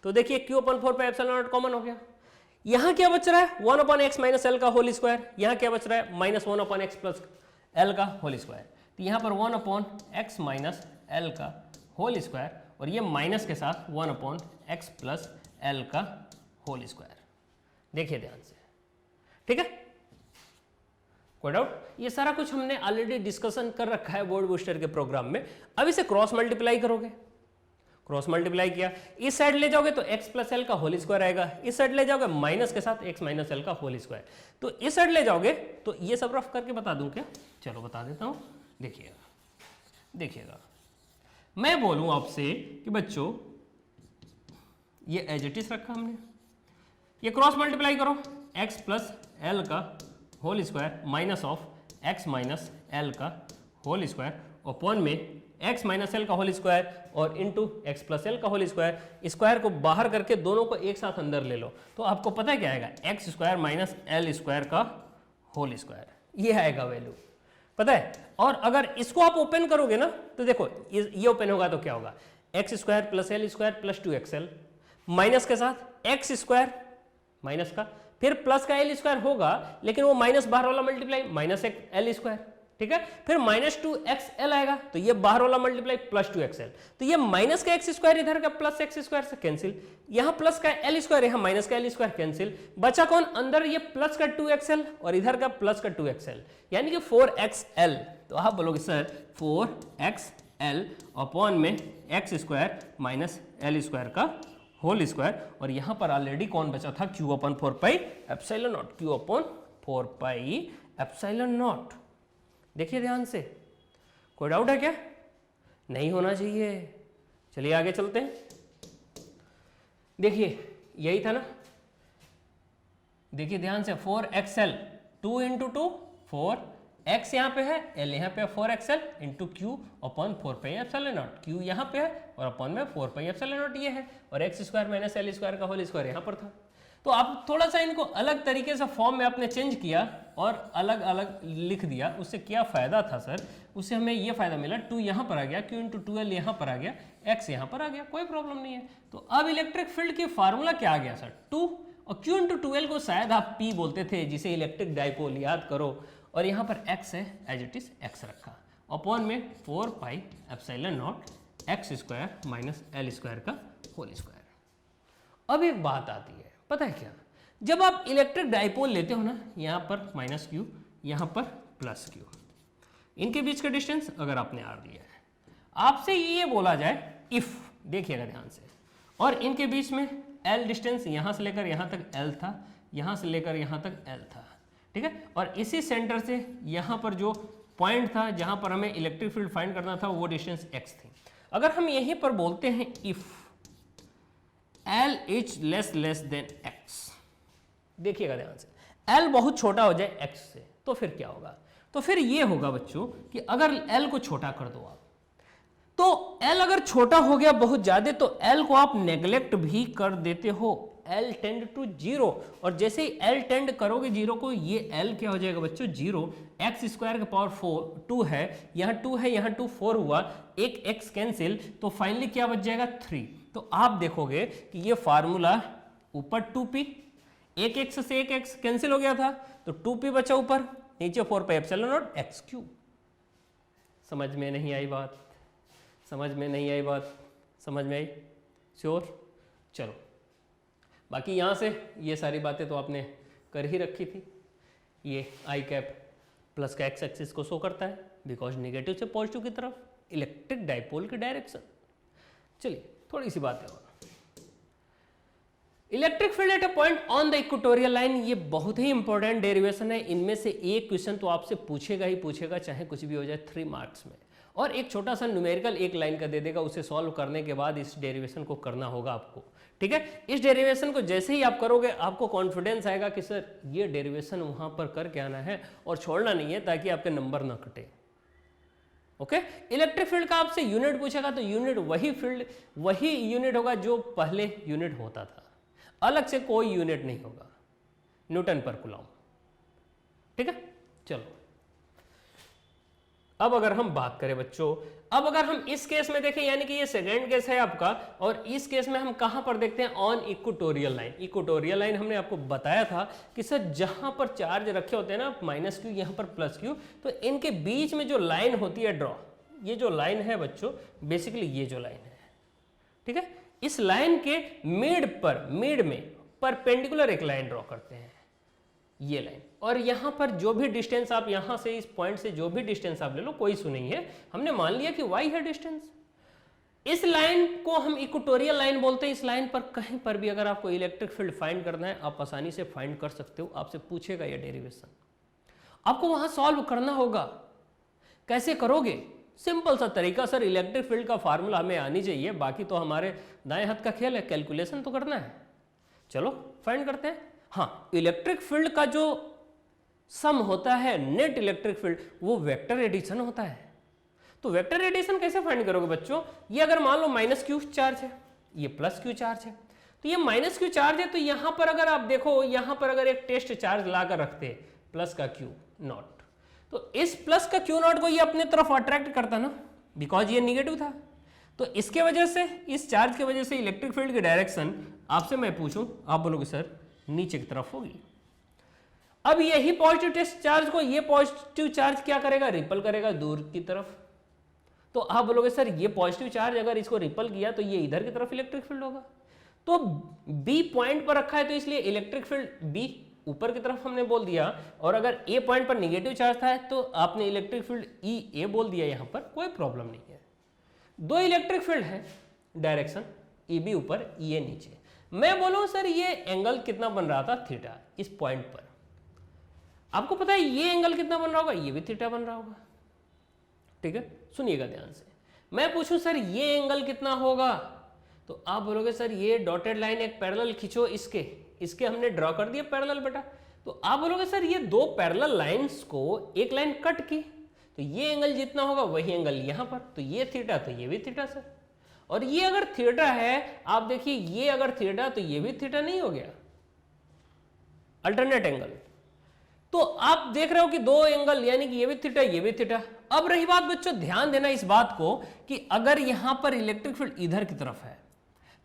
तो देखिए Q upon 4 pi epsilon not common हो गया। यहां क्या बच रहा है 1 अपॉन x माइनस एल का होल स्क्वायर, यहां क्या बच रहा है minus 1 upon x plus L का होल स्क्वायर, तो यहाँ पर 1 अपॉन एक्स माइनस एल का होल स्क्वायर और ये माइनस के साथ 1 अपॉन एक्स प्लस एल का होल स्क्वायर। देखिए ध्यान से, ठीक है, कोई डाउट? ये सारा कुछ हमने ऑलरेडी डिस्कशन कर रखा है बोर्ड बूस्टर के प्रोग्राम में। अब इसे क्रॉस मल्टीप्लाई करोगे, क्रॉस मल्टीप्लाई किया, इस साइड ले जाओगे तो x प्लस एल का होल स्क्वायर आएगा, इस साइड ले जाओगे माइनस के साथ x माइनस एल का होल स्क्वायर, तो इस साइड ले जाओगे तो ये सब रफ करके बता दूं क्या, चलो बता देता हूं। देखिएगा मैं बोलूं आपसे कि बच्चों ये एज इट इज रखा हमने, ये क्रॉस मल्टीप्लाई करो x प्लस एल का whole square minus of x minus L का होल स्क्वायर अपॉन में x माइनस एल का होल स्क्वायर और इंटू एक्स प्लस एल का होल स्क्वायर, स्क्वायर को बाहर करके दोनों को एक साथ अंदर ले लो, तो आपको पता है क्या आएगा, x square minus L square का होल स्क्वायर, ये आएगा वैल्यू, पता है। और अगर इसको आप ओपन करोगे ना तो देखो ये ओपन होगा तो क्या होगा, x square plus L square plus 2xl minus के साथ एक्स स्क्वायर माइनस का, फिर प्लस का एल स्क्वायर होगा लेकिन वो माइनस बाहर वाला मल्टीप्लाई माइनस एक एल स्क्वायर, ठीक है, फिर माइनस 2xl आएगा तो ये बाहर वाला मल्टीप्लाई प्लस 2xl, तो ये माइनस का एक्स स्क्वायर इधर का प्लस एक्स स्क्वायर से कैंसिल, यहां प्लस का एल स्क्वायर यहां माइनस का एल स्क्वायर कैंसिल, बचा कौन अंदर ये प्लस का 2xl और इधर का प्लस का 2xl यानी कि 4xl, तो आप बोलोगे सर 4xl अपॉन में x square minus L square का होल स्क्वायर, और यहां पर ऑलरेडी कौन बचा था q upon 4 pi epsilon not, q upon 4 pi epsilon not. देखिए ध्यान से, कोई डाउट है क्या, नहीं होना चाहिए। चलिए आगे चलते हैं, देखिए यही था ना, देखिए ध्यान से 4xl 2 इंटू 2 4, x यहाँ पे है l यहाँ पे है 4xl into Q upon 4 pi epsilon not, Q यहाँ पे है और अपॉन में 4 पाई एप्सिलॉन नॉट ये है, और x square minus L square का होल स्क्वायर यहाँ पर था। तो आप थोड़ा सा इनको अलग तरीके से फॉर्म में आपने चेंज किया और अलग अलग लिख दिया, उससे क्या फायदा था सर, उससे हमें ये फायदा मिला 2 यहाँ पर आ गया, q इंटू 2l यहाँ पर आ गया, x यहाँ पर आ गया, कोई प्रॉब्लम नहीं है। तो अब इलेक्ट्रिक फील्ड की फार्मूला क्या आ गया सर 2, और q इंटू 2l को शायद आप p बोलते थे जिसे इलेक्ट्रिक डाइपोल, याद करो, और यहाँ पर x है एज इट इज x रखा अपॉन में 4 pi epsilon naught x square minus L square का होल स्क्वायर। अब एक बात आती है, पता है क्या, जब आप इलेक्ट्रिक डाइपोल लेते हो ना, यहाँ पर माइनस क्यू यहाँ पर प्लस क्यू, इनके बीच का डिस्टेंस अगर आपने आर दिया है, आपसे ये बोला जाए इफ, देखिएगा ध्यान से, और इनके बीच में एल डिस्टेंस यहाँ से लेकर यहाँ तक एल था, यहाँ से लेकर यहाँ तक एल था, ठीक है, और इसी सेंटर से यहाँ पर जो पॉइंट था जहाँ पर हमें इलेक्ट्रिक फील्ड फाइंड करना था वो डिस्टेंस x थी। अगर हम यहीं पर बोलते हैं if L is less than x, देखिएगा ध्यान से, L बहुत छोटा हो जाए x से तो फिर क्या होगा, तो फिर ये होगा बच्चों कि अगर L को छोटा कर दो आप, तो L अगर छोटा हो गया बहुत ज्यादा तो L को आप नेग्लेक्ट भी कर देते हो, L टेंड टू 0, और जैसे ही L टेंड करोगे 0 को, ये L क्या हो जाएगा बच्चों 0, एक्स स्क्वायर का पावर 4 2 है, यहाँ 2 है, यहाँ 2 4 हुआ, एक x कैंसिल, तो फाइनली क्या बच जाएगा 3। तो आप देखोगे कि ये फार्मूला ऊपर 2p, एक x से एक x कैंसिल हो गया था तो 2p बचा ऊपर, नीचे 4 pi epsilon naught x Q. समझ में नहीं आई बात, समझ में नहीं आई बात, समझ में आई श्योर? चलो बाकी यहाँ से ये सारी बातें तो आपने कर ही रखी थी। ये आई कैप प्लस का एक्स एक्सिस को शो करता है बिकॉज नेगेटिव से पॉजिटिव की तरफ इलेक्ट्रिक डाइपोल की डायरेक्शन। चलिए थोड़ी सी बातें और, electric field at a point on the equatorial line, ये बहुत ही इंपॉर्टेंट डेरिवेशन है। इनमें से एक क्वेश्चन तो आपसे पूछेगा ही पूछेगा, चाहे कुछ भी हो जाए 3 मार्क्स में, और एक छोटा सा न्यूमेरिकल एक लाइन का दे देगा, उसे सॉल्व करने के बाद इस डेरिवेशन को करना होगा आपको, ठीक है। इस डेरिवेशन को जैसे ही आप करोगे आपको कॉन्फिडेंस आएगा कि सर ये डेरिवेशन वहां पर करके आना है और छोड़ना नहीं है ताकि आपके नंबर ना कटे। ओके, इलेक्ट्रिक फील्ड का आपसे यूनिट पूछेगा तो यूनिट वही यूनिट होगा जो पहले यूनिट होता था, अलग से कोई यूनिट नहीं होगा, न्यूटन पर कूलम, ठीक है। चलो अब अगर हम बात करें बच्चों, अब अगर हम इस केस में देखें, यानी कि ये सेकेंड केस है आपका, और इस केस में हम कहां पर देखते हैं, on equatorial line. Equatorial line हमने आपको बताया था कि सर जहां पर चार्ज रखे होते हैं ना, माइनस क्यू यहां पर प्लस क्यू, तो इनके बीच में जो लाइन होती है ड्रॉ, ये जो लाइन है बच्चों बेसिकली ये जो लाइन है, ठीक है, इस लाइन के मिड में परपेंडिकुलर एक लाइन ड्रॉ करते हैं, ये लाइन, और यहां पर जो भी डिस्टेंस आप यहां से इस पॉइंट से जो भी डिस्टेंस आप ले लो कोई इशू नहीं है, हमने मान लिया कि y है डिस्टेंस। इस लाइन को हम इक्वेटोरियल लाइन बोलते हैं। इस लाइन पर कहीं पर भी अगर आपको इलेक्ट्रिक फील्ड फाइंड करना है आप आसानी से फाइंड कर सकते हो। आपसे पूछेगा ये डेरिवेशन, आपको वहां सॉल्व करना होगा। कैसे करोगे? सिंपल सा तरीका, सर इलेक्ट्रिक फील्ड का फार्मूला हमें आनी चाहिए, बाकी तो हमारे दाएं हाथ का खेल है, कैलकुलेशन तो करना है। चलो फाइंड करते हैं। हाँ, इलेक्ट्रिक फील्ड का जो सम होता है नेट इलेक्ट्रिक फील्ड, वो वेक्टर एडिशन होता है। तो वेक्टर एडिशन कैसे फाइंड करोगे बच्चों? ये अगर मान लो माइनस क्यू चार्ज है, ये प्लस क्यू चार्ज है, तो ये माइनस क्यू चार्ज है, तो यहां पर अगर आप देखो, यहां पर अगर एक टेस्ट चार्ज लाकर रखते प्लस का क्यू नॉट, तो इस प्लस का क्यू नॉट को ये अपने तरफ अट्रैक्ट करता ना, बिकॉज ये निगेटिव था। तो इसके वजह से, इस चार्ज की वजह से इलेक्ट्रिक फील्ड की डायरेक्शन आपसे मैं पूछूं, आप बोलोगे सर नीचे की तरफ होगी। अब यही पॉजिटिव टेस्ट चार्ज को ये पॉजिटिव चार्ज क्या करेगा? रिपल करेगा दूर की तरफ। तो आप बोलोगे सर ये पॉजिटिव चार्ज अगर इसको रिपल किया तो ये इधर की तरफ इलेक्ट्रिक फील्ड होगा। तो बी पॉइंट पर रखा है तो इसलिए इलेक्ट्रिक फील्ड बी ऊपर की तरफ हमने बोल दिया, और अगर ए पॉइंट पर निगेटिव चार्ज था तो आपने इलेक्ट्रिक फील्ड ई ए बोल दिया, यहां पर कोई प्रॉब्लम नहीं है। दो इलेक्ट्रिक फील्ड है, डायरेक्शन ई बी ऊपर ई ए नीचे। मैं बोलूं सर ये एंगल कितना बन रहा था? थीटा। इस पॉइंट पर आपको पता है ये एंगल कितना बन रहा होगा? ये भी थीटा बन रहा होगा, ठीक है। सुनिएगा ध्यान से, मैं पूछूं सर ये एंगल कितना होगा, तो आप बोलोगे सर ये डॉटेड लाइन एक पैरेलल खींचो, इसके हमने ड्रॉ कर दिया पैरेलल बेटा। तो आप बोलोगे सर ये दो पैरेलल लाइंस को एक लाइन कट की, तो ये एंगल जितना होगा वही एंगल यहां पर, तो ये थीटा तो ये भी थीटा सर। और ये अगर थीटा है, आप देखिए ये अगर थीटा तो ये भी थीटा नहीं हो गया, अल्टरनेट एंगल। तो आप देख रहे हो कि दो एंगल, यानी कि ये भी थीटा ये भी थीटा। अब रही बात बच्चों, ध्यान देना इस बात को कि अगर यहां पर इलेक्ट्रिक फील्ड इधर की तरफ है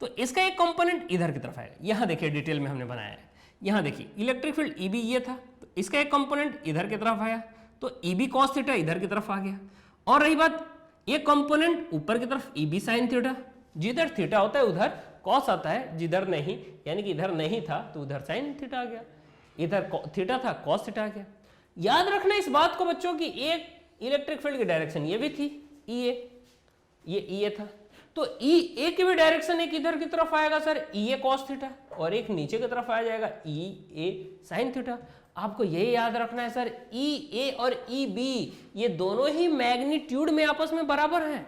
तो इसका एक कंपोनेंट इधर की तरफ आएगा। यहां देखिए डिटेल में हमने बनाया है, यहां देखिए इलेक्ट्रिक फील्ड ई बी ये था, तो इसका एक कंपोनेंट इधर की तरफ आया, तो ई बी कॉस थीटा इधर की तरफ आ गया। और रही बात एक कंपोनेंट ऊपर की तरफ ई बी साइन थीटा, जिधर थीटा होता है उधर कॉस आता है, जिधर नहीं, यानी कि इधर नहीं था तो उधर साइन थीटा आ गया, इधर थीटा था कॉस थीटा आ गया। याद रखना इस बात को बच्चों कि एक इलेक्ट्रिक फील्ड की डायरेक्शन ये भी थी ई ए, ये ई ए था, तो ई ए की भी डायरेक्शन एक इधर की तरफ आएगा sir E A cos theta, और एक नीचे की तरफ आ जाएगा ई ए साइन थीटा। आपको ये याद रखना है सर ई ए और ई बी ये दोनों ही मैग्नीट्यूड में आपस में बराबर हैं।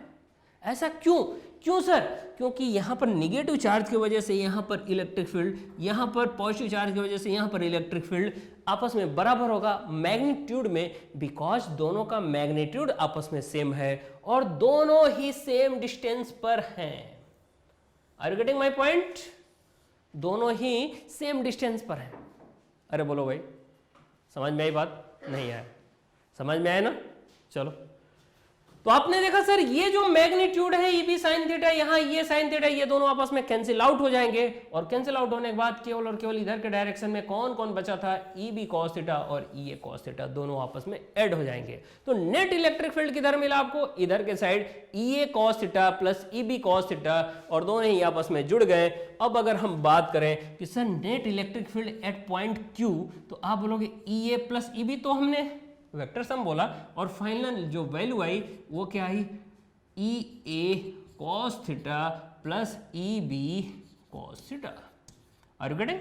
ऐसा क्यों सर? क्योंकि यहां पर निगेटिव चार्ज की वजह से यहां पर इलेक्ट्रिक फील्ड, यहां पर पॉजिटिव चार्ज की वजह से यहां पर इलेक्ट्रिक फील्ड आपस में बराबर होगा मैग्नीट्यूड में, बिकॉज दोनों का मैग्नीट्यूड आपस में सेम है और दोनों ही सेम डिस्टेंस पर हैं। Are you getting my point? दोनों ही सेम डिस्टेंस पर हैं। अरे बोलो भाई, समझ में आई बात? नहीं आया? समझ में आया ना? चलो, तो आपने देखा सर ये जो मैग्नीट्यूड है ई बी साइन थीटा, यहाँ ये साइन थीटा, ये दोनों आपस में कैंसिल आउट हो जाएंगे, और कैंसिल आउट होने के बाद केवल और केवल इधर के डायरेक्शन में कौन कौन बचा था? ई बी कॉस थीटा और ई ए कॉस थीटा, दोनों आपस में ऐड हो जाएंगे। तो नेट इलेक्ट्रिक फील्ड किधर मिला आपको? इधर के side E A cos theta plus E B cos theta, और दोनों ही आपस में जुड़ गए। अब अगर हम बात करें कि sir net electric field at point Q, तो आप बोलोगे ई ए प्लस ई बी, तो हमने वेक्टर सम बोला, और फाइनल जो वैल्यू आई वो क्या आई? E A cos theta plus E B cos theta. Are you getting?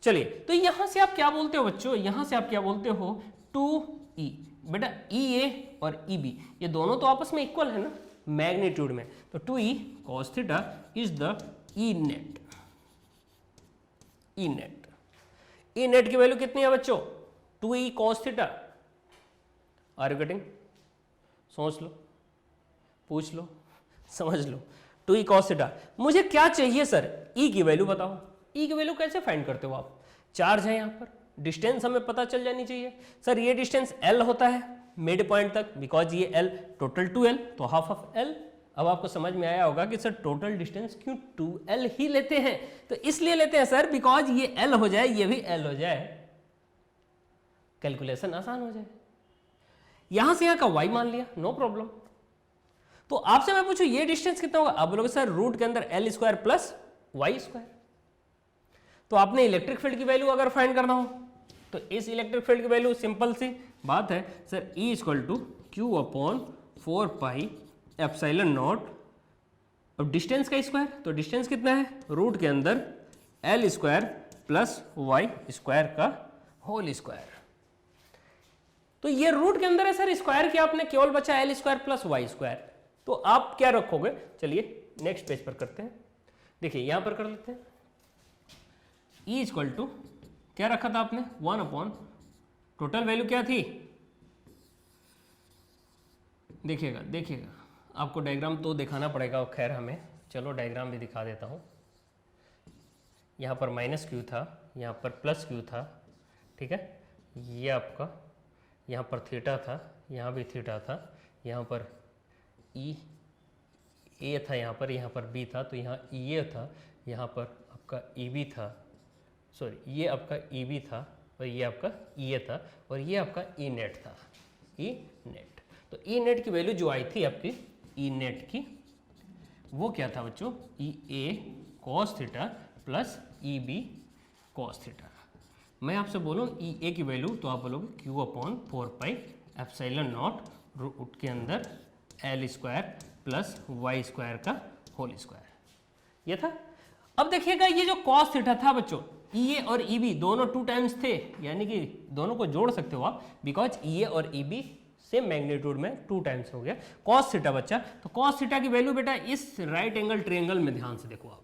चलिए, तो यहां से आप क्या बोलते हो बच्चों, यहां से आप क्या बोलते हो 2E। बेटा EA और EB ये दोनों तो आपस में इक्वल है ना मैग्नीट्यूड में, तो 2E cos theta is the E net. E net की वैल्यू कितनी है बच्चों? 2E cos theta. Are you getting? सोच लो, पूछ लो, समझ लो। 2E cos theta. मुझे क्या चाहिए सर? E की वैल्यू बताओ। E की वैल्यू कैसे फाइंड करते हो आप? चार्ज है यहाँ पर, डिस्टेंस हमें पता चल जानी चाहिए। सर ये डिस्टेंस L होता है मिड पॉइंट तक, बिकॉज ये L टोटल 2L, तो हाफ ऑफ L। अब आपको समझ में आया होगा कि सर टोटल डिस्टेंस क्यों 2L ही लेते हैं? तो इसलिए लेते हैं सर बिकॉज ये L हो जाए, ये भी L हो जाए, कैलकुलेशन आसान हो जाए। यहां से यहां का y मान लिया, नो प्रॉब्लम। तो आपसे मैं पूछूं ये डिस्टेंस कितना होगा? आप बोलोगे सर रूट के अंदर L square plus y square. तो आपने इलेक्ट्रिक फील्ड की वैल्यू अगर फाइंड करना हो तो इस इलेक्ट्रिक फील्ड की वैल्यू सिंपल सी बात है sir, E equal to Q upon 4 pi epsilon naught. अब डिस्टेंस का स्क्वायर, तो डिस्टेंस कितना है? रूट के अंदर L square plus y square का होल स्क्वायर। तो ये रूट के अंदर है सर, स्क्वायर किया आपने, केवल बचा L square plus y square. तो आप क्या रखोगे? चलिए नेक्स्ट पेज पर करते हैं। देखिए यहां पर कर लेते हैं। E इक्वल टू क्या रखा था आपने? 1 अपॉन टोटल वैल्यू क्या थी? देखिएगा देखिएगा, आपको डायग्राम तो दिखाना पड़ेगा, खैर हमें चलो डायग्राम भी दिखा देता हूँ। यहाँ पर माइनस क्यू था, यहाँ पर प्लस क्यू था, ठीक है। ये आपका यहाँ पर थीटा था, यहाँ भी थीटा था, यहाँ पर ई ए था, यहाँ पर बी था, तो यहाँ ई ए था, यहाँ पर आपका ई बी था, सॉरी ये आपका ई बी था, और ये आपका ई ए था, और ये आपका ई नेट था, ई नेट। तो ई नेट की वैल्यू जो आई थी आपकी ई नेट की, वो क्या था बच्चों? E A cos theta plus E B cos theta. मैं आपसे बोलूँ ई ए की वैल्यू, तो आप बोलोगे Q upon 4 pi epsilon naught root के अंदर L square plus y square का होल स्क्वायर, ये था। अब देखिएगा ये जो कॉस थीटा था बच्चों, ई ए और ई बी दोनों 2 टाइम्स थे, यानी कि दोनों को जोड़ सकते हो आप, बिकॉज ई ए और ई बी सेम मैग्नीट्यूड में 2 टाइम्स हो गया कॉस थीटा बच्चा। तो कॉस थीटा की वैल्यू बेटा इस राइट एंगल ट्रायंगल में ध्यान से देखो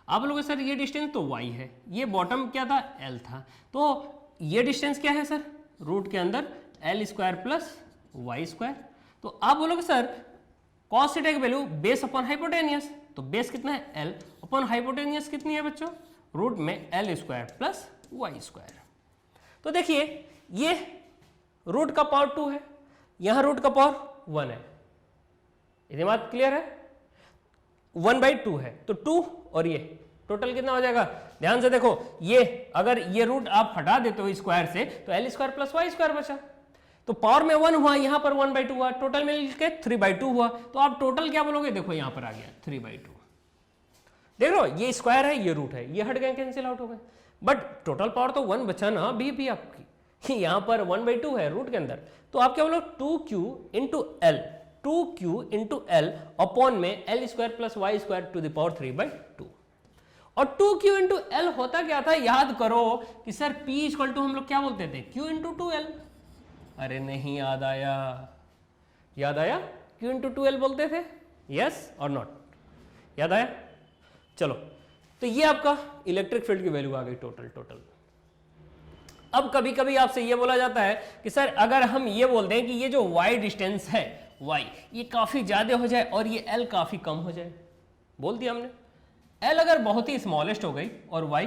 आप लोग सर ये डिस्टेंस तो y है, ये बॉटम क्या था? L था, तो ये डिस्टेंस क्या है सर? रूट के अंदर L square plus y square. तो आप बोलोगे सर कॉस थीटा की वैल्यू बेस अपॉन हाइपोटेनियस, तो बेस कितना है? L अपॉन हाइपोटेनियस कितनी है बच्चों? रूट में L square plus y square. तो देखिए ये रूट का पावर 2 है, यहां रूट का पावर 1 है, इतनी बात क्लियर है? 1/2 है, तो 2 और ये टोटल कितना हो जाएगा? ध्यान से देखो, ये अगर ये रूट आप हटा देते हो स्क्वायर से तो L square plus y square बचा, तो पावर में 1 हुआ, यहां पर 1/2 हुआ, टोटल मिलके 3/2 हुआ। तो आप टोटल क्या बोलोगे? देखो यहां पर आ गया 3/2। देख लो ये स्क्वायर है, ये रूट है, ये हट गए, कैंसिल आउट हो गए, बट टोटल पावर तो 1 बचा ना भी आपकी। यहां पर 1/2 है रूट के अंदर, तो आप क्या बोलो 2q into L, 2q into L upon में L square plus y square to the power 3/2। और 2q इंटू एल होता क्या था? याद करो कि सर P इक्वल टू हम लोग क्या बोलते थे? Q into 2L। अरे नहीं याद आया? याद आया? Q इंटू 2L बोलते थे, यस और नॉट? याद आया? चलो, तो ये आपका इलेक्ट्रिक फील्ड की वैल्यू आ गई टोटल। अब कभी कभी आपसे ये बोला जाता है कि सर अगर हम ये बोल दें कि ये जो y डिस्टेंस है, y ये काफी ज्यादा हो जाए और ये L काफी कम हो जाए, बोल दिया हमने, L अगर बहुत ही स्मॉलेस्ट हो गई और y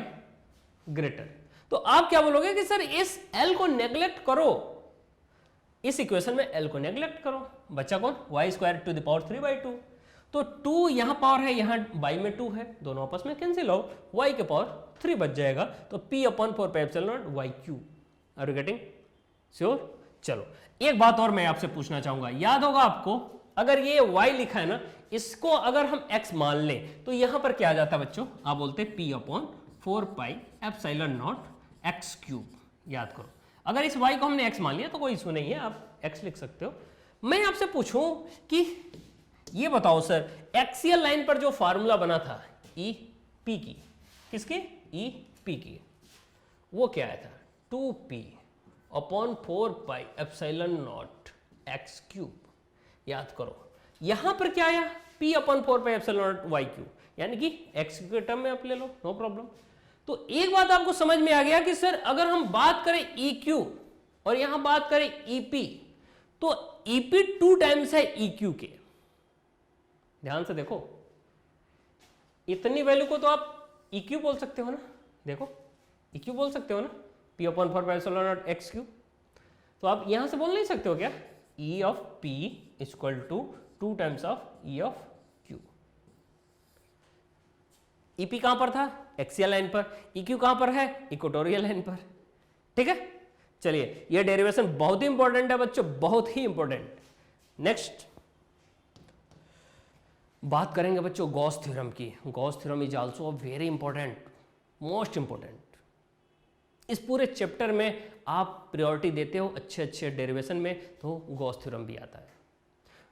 ग्रेटर, तो आप क्या बोलोगे कि सर इस L को नेग्लेक्ट करो, इस इक्वेशन में L को नेग्लेक्ट करो, बच्चा कौन? y square to the power 3/2। तो 2 यहां पावर है, यहां y में 2 है, दोनों आपस में कैंसिल हो, y के पावर 3 बच जाएगा, तो p upon 4 pi epsilon naught y cube. Are you getting? Sure? चलो एक बात और मैं आपसे पूछना चाहूंगा, याद होगा आपको, अगर ये y लिखा है ना, इसको अगर हम x मान लें तो यहां पर क्या आ जाता है बच्चों? आप बोलते p upon 4 pi epsilon not x cube. याद करो, अगर इस y को हमने x मान लिया तो कोई इशू नहीं है, आप x लिख सकते हो। मैं आपसे पूछूं कि ये बताओ सर, एक्सियल लाइन पर जो फार्मूला बना था ई पी की, किसकी? ई पी की। वो क्या आया था? 2p upon 4 pi epsilon naught x cube. याद करो यहां पर क्या आया? p upon 4 pi epsilon naught y cube, यानी कि x के टर्म में आप ले लो, नो प्रॉब्लम। तो एक बात आपको समझ में आ गया कि सर अगर हम बात करें ई क्यू और यहां बात करें ई पी, तो ई पी 2 टाइम्स है ई क्यू के। ध्यान से देखो, इतनी वैल्यू को तो आप ई क्यू बोल सकते हो ना, देखो ई क्यू बोल सकते हो ना, p upon 4 pi epsilon naught x cube. तो आप यहां से बोल नहीं सकते हो क्या? e of p equal to 2 times of e of q। ep कहां पर था? एक्सियल लाइन पर। eq कहां पर है? इक्वेटोरियल लाइन पर। ठीक है, चलिए ये डेरिवेशन बहुत ही इंपॉर्टेंट है बच्चों, बहुत ही इंपॉर्टेंट। नेक्स्ट बात करेंगे बच्चों गॉस थ्योरम की। Gauss theorem is also very important, most important. इस पूरे चैप्टर में आप प्रायोरिटी देते हो अच्छे अच्छे डेरिवेशन में, तो गॉस थ्योरम भी आता है।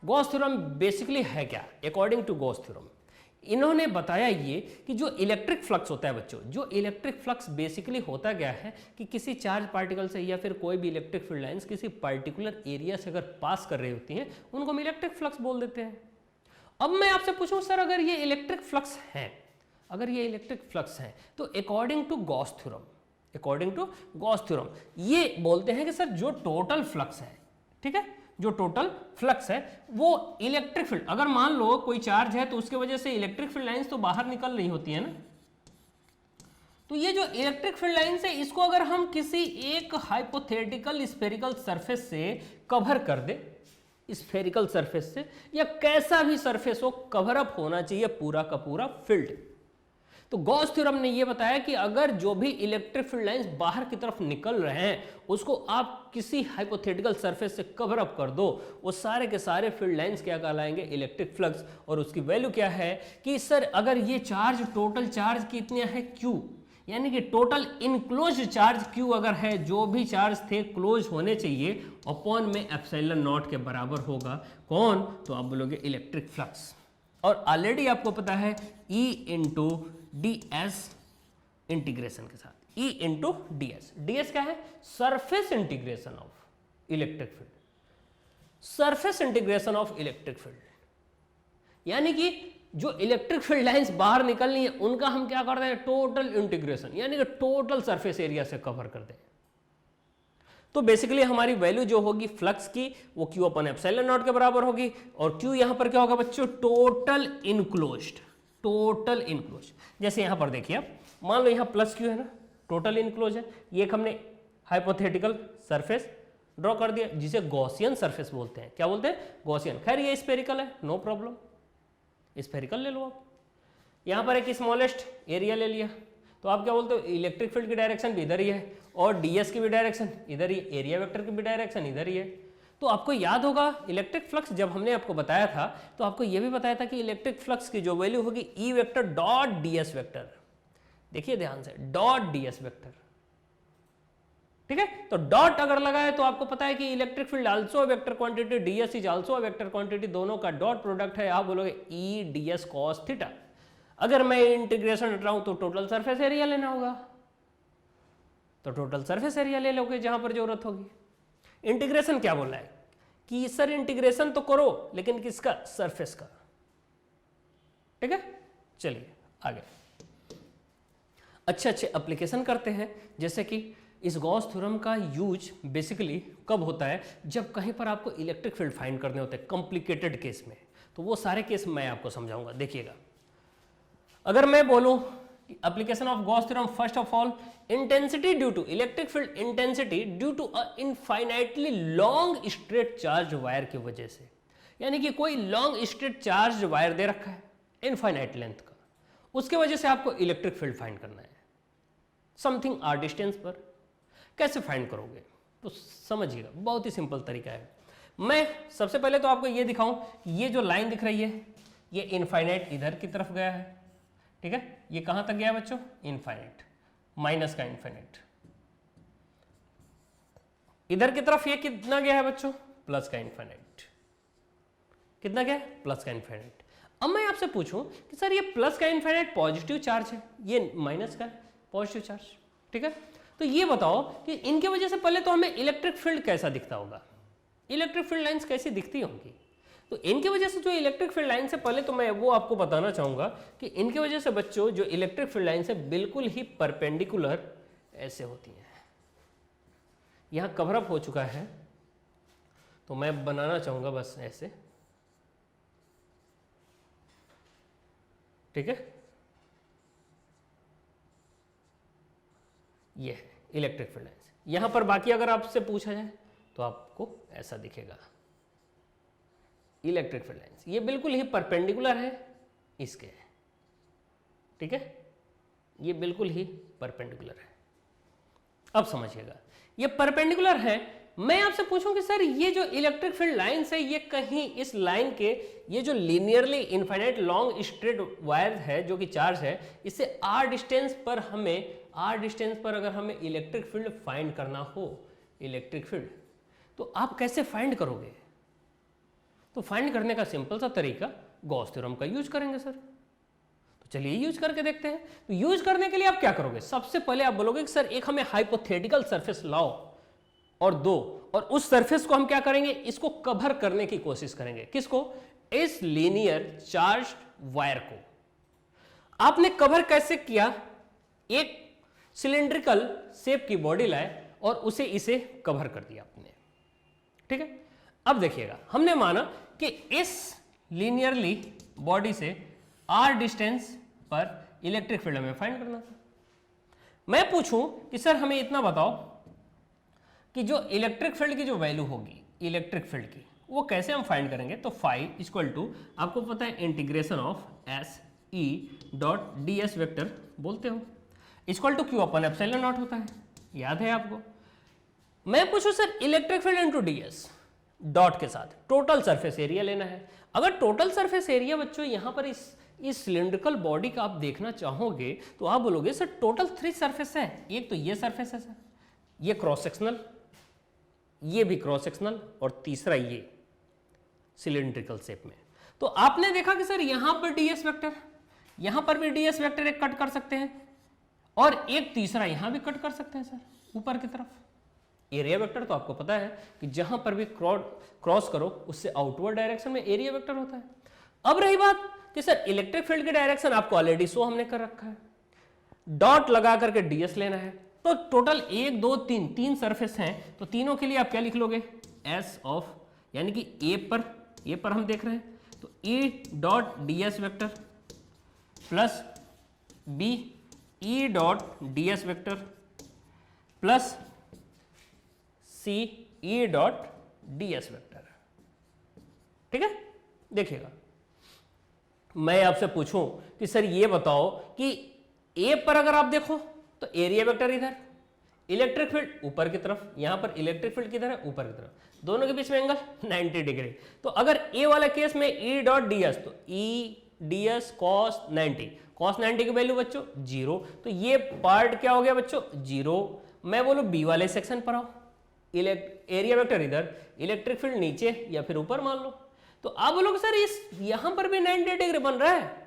गॉस थ्योरम बेसिकली है क्या? अकॉर्डिंग टू गॉस थ्योरम इन्होंने बताया ये कि जो इलेक्ट्रिक फ्लक्स होता है बच्चों, जो इलेक्ट्रिक फ्लक्स बेसिकली होता क्या है कि किसी चार्ज पार्टिकल से या फिर कोई भी इलेक्ट्रिक फील्ड लाइंस किसी पर्टिकुलर एरिया से अगर पास कर रही होती हैं, उनको हम इलेक्ट्रिक फ्लक्स बोल देते हैं। अब मैं आपसे पूछूं सर अगर ये इलेक्ट्रिक फ्लक्स है, अगर ये इलेक्ट्रिक फ्लक्स है, तो according to Gauss theorem, according to Gauss theorem ये बोलते हैं कि सर जो टोटल फ्लक्स है, ठीक है, जो टोटल फ्लक्स है वो इलेक्ट्रिक फील्ड, अगर मान लो कोई चार्ज है तो उसके वजह से इलेक्ट्रिक फील्ड लाइंस तो बाहर निकल रही होती है ना, तो ये जो इलेक्ट्रिक फील्ड लाइंस है इसको अगर हम किसी एक हाइपोथेटिकल स्फेरिकल सरफेस से कवर कर दे, स्फेरिकल सरफेस से या कैसा भी सरफेस हो, कवर अप होना चाहिए पूरा का पूरा फील्ड। तो गॉस थ्योरम ने यह बताया कि अगर जो भी इलेक्ट्रिक फील्ड लाइंस बाहर की तरफ निकल रहे हैं उसको आप किसी हाइपोथेटिकल सरफेस से कवर अप कर दो, वो सारे के सारे फील्ड लाइंस क्या कहलाएंगे? Electric flux. और उसकी वैल्यू क्या है कि सर अगर ये चार्ज टोटल चार्ज कितने है? Q, यानी कि टोटल इनक्लोज चार्ज Q अगर है, जो भी चार्ज थे क्लोज होने चाहिए, अपॉन में एप्सिलॉन नॉट के बराबर होगा कौन? तो आप बोलोगे इलेक्ट्रिक फ्लक्स। और ऑलरेडी आपको पता है E into D S integration के साथ, E into D S. D S क्या है? Surface integration of electric field, surface integration of electric field, यानी कि जो इलेक्ट्रिक फील्ड लाइंस बाहर निकलनी है उनका हम क्या करते हैं? टोटल इंटीग्रेशन, यानी कि टोटल सरफेस एरिया से कवर कर दें। तो बेसिकली हमारी वैल्यू जो होगी फ्लक्स की वो Q अपन एप्सिलॉन नॉट के बराबर होगी। और Q यहां पर क्या होगा बच्चों? Total enclosed, total enclose. जैसे यहां पर देखिए आप, मान लो यहां प्लस Q है ना, टोटल इनक्लोज है। ये एक हमने हाइपोथेटिकल सरफेस ड्रॉ कर दिया जिसे गॉसियन सरफेस बोलते हैं। क्या बोलते हैं? गॉसियन। खैर ये स्फेरिकल है, नो प्रॉब्लम, स्फेरिकल ले लो आप। यहां पर एक स्मॉलेस्ट एरिया ले लिया, तो आप क्या बोलते हो? इलेक्ट्रिक फील्ड की डायरेक्शन भी इधर ही है और ds की भी डायरेक्शन इधर ही, एरिया वेक्टर की भी डायरेक्शन इधर ही है। तो आपको याद होगा इलेक्ट्रिक फ्लक्स जब हमने आपको बताया था तो आपको यह भी बताया था कि इलेक्ट्रिक फ्लक्स की जो वैल्यू होगी E vector dot ds vector. देखिए ध्यान से, डॉट ds वेक्टर, ठीक है। तो डॉट अगर लगाए तो आपको पता है कि electric field also vector quantity, ds is also vector quantity, दोनों का डॉट प्रोडक्ट है। आप बोलोगे E ds cos थीटा। अगर मैं इंटीग्रेशन हट रहा हूं तो टोटल सरफेस एरिया लेना होगा, तो टोटल सरफेस एरिया ले लोगे जहां पर जरूरत होगी। इंटीग्रेशन क्या बोला है कि सर इंटीग्रेशन तो करो लेकिन किसका? सरफेस का, ठीक है। चलिए आगे अच्छे अच्छे एप्लीकेशन करते हैं, जैसे कि इस गॉस थ्योरम का यूज बेसिकली कब होता है? जब कहीं पर आपको इलेक्ट्रिक फील्ड फाइंड करने होते हैं कॉम्प्लिकेटेड केस में, तो वो सारे केस मैं आपको समझाऊंगा। देखिएगा, अगर मैं बोलूं application of Gauss theorem, first of all intensity due to electric field intensity due to a infinitely long straight charge wire की वजह से, यानी कि कोई लॉन्ग स्ट्रेट चार्ज वायर दे रखा है इनफाइनाइट लेंथ का, उसके वजह से आपको इलेक्ट्रिक फील्ड फाइंड करना है समथिंग आर डिस्टेंस पर। कैसे फाइंड करोगे? तो समझिएगा, बहुत ही सिंपल तरीका है। मैं सबसे पहले तो आपको ये दिखाऊं, ये जो लाइन दिख रही है ये इनफाइनाइट इधर की तरफ गया है, ठीक है। ये कहां तक गया बच्चों? इनफाइनाइट, माइनस का इनफाइनाइट। इधर की तरफ ये कितना गया है बच्चों? प्लस का इनफाइनाइट। कितना गया है? प्लस का इनफाइनाइट। अब मैं आपसे पूछूं कि सर ये प्लस का इनफाइनाइट पॉजिटिव चार्ज है, ये माइनस का पॉजिटिव चार्ज, ठीक है। तो ये बताओ कि इनके वजह से पहले तो हमें इलेक्ट्रिक फील्ड कैसा दिखता होगा, इलेक्ट्रिक फील्ड लाइंस कैसी दिखती होंगी। तो इनके वजह से जो इलेक्ट्रिक फील्ड लाइन से पहले तो मैं वो आपको बताना चाहूंगा कि इनके वजह से बच्चों जो इलेक्ट्रिक फील्ड लाइन से बिल्कुल ही परपेंडिकुलर ऐसे होती हैं। यहां कवर अप हो चुका है तो मैं बनाना चाहूंगा बस ऐसे, ठीक है। ये है इलेक्ट्रिक फील्ड लाइंस। यहां पर बाकी अगर आपसे पूछा जाए तो आपको ऐसा दिखेगा इलेक्ट्रिक फील्ड लाइंस, ये बिल्कुल ही परपेंडिकुलर है इसके, ठीक है, ये बिल्कुल ही परपेंडिकुलर है। अब समझिएगा ये परपेंडिकुलर है। मैं आपसे पूछूं कि सर ये जो इलेक्ट्रिक फील्ड लाइंस है ये कहीं इस लाइन के, ये जो linearly infinite long straight wire है जो कि चार्ज है, इससे r डिस्टेंस पर हमें, r डिस्टेंस पर अगर हमें इलेक्ट्रिक फील्ड फाइंड करना हो, इलेक्ट्रिक फील्ड, तो आप कैसे फाइंड करोगे। तो फाइंड करने का सिंपल सा तरीका गॉस थ्योरम का यूज करेंगे सर। तो चलिए यूज करके देखते हैं। तो यूज करने के लिए आप क्या करोगे, सबसे पहले आप बोलोगे कि सर एक हमें हाइपोथेटिकल सरफेस लाओ, और दो, और उस सरफेस को हम क्या करेंगे, इसको कवर करने की कोशिश करेंगे। किसको, इस लीनियर चार्ज वायर को। आपने कवर कैसे किया, एक सिलिंड्रिकल शेप की बॉडी लाए और उसे इसे कवर कर दिया आपने, ठीक है। अब देखिएगा हमने माना कि इस लीनियरली बॉडी से r डिस्टेंस पर इलेक्ट्रिक फील्ड हमें फाइंड करना था। मैं पूछूं कि सर हमें इतना बताओ कि जो इलेक्ट्रिक फील्ड की जो वैल्यू होगी इलेक्ट्रिक फील्ड की, वो कैसे हम फाइंड करेंगे। तो फाई इक्वल टू, आपको पता है integration of S E dot D S vector बोलते हो, equal to Q upon epsilon naught होता है, याद है आपको। मैं पूछूं sir electric field into D S dot के साथ टोटल सरफेस एरिया लेना है। अगर टोटल सरफेस एरिया बच्चों यहां पर इस सिलिंड्रिकल बॉडी का आप देखना चाहोगे तो आप बोलोगे सर टोटल 3 सरफेस है। एक तो ये सरफेस है सर, ये क्रॉस सेक्शनल, ये भी क्रॉस सेक्शनल, और तीसरा ये सिलिंड्रिकल शेप में। तो आपने देखा कि सर यहां पर डीएस वेक्टर, यहां पर भी डीएस वेक्टर एक कट कर सकते हैं, और एक तीसरा यहां भी कट कर सकते हैं सर ऊपर की तरफ। एरिया वेक्टर तो आपको पता है कि जहां पर भी क्रॉस करो उससे आउटवर्ड डायरेक्शन में एरिया वेक्टर होता है। अब रही बात कि सर इलेक्ट्रिक फील्ड की डायरेक्शन आपको ऑलरेडी शो हमने कर रखा है, डॉट लगा करके डीएस लेना है। तो टोटल 1 2 3 3 सरफेस हैं, तो तीनों के लिए आप क्या लिख लोगे, एस ऑफ, यानी कि ए पर हम देख रहे हैं तो E dot DS vector plus B E dot DS vector plus C E dot DS vector, ठीक है। देखिएगा मैं आपसे पूछूं कि सर ये बताओ कि ए पर अगर आप देखो तो एरिया वेक्टर इधर, इलेक्ट्रिक फील्ड ऊपर की तरफ, यहां पर इलेक्ट्रिक फील्ड किधर है, ऊपर की तरफ, दोनों के बीच में एंगल 90 डिग्री। तो अगर ए वाला केस में ई डॉट डीएस, तो ई डीएस कॉस 90, कॉस 90 की वैल्यू बच्चों 0, तो ये पार्ट क्या हो गया बच्चों 0। मैं बोलूं बी वाले सेक्शन पर आओ, एरिया वेक्टर इधर, इलेक्ट्रिक फील्ड नीचे या फिर ऊपर मान लो। तो आप बोलोगे सर इस यहां पर भी 90 डिग्री बन रहा है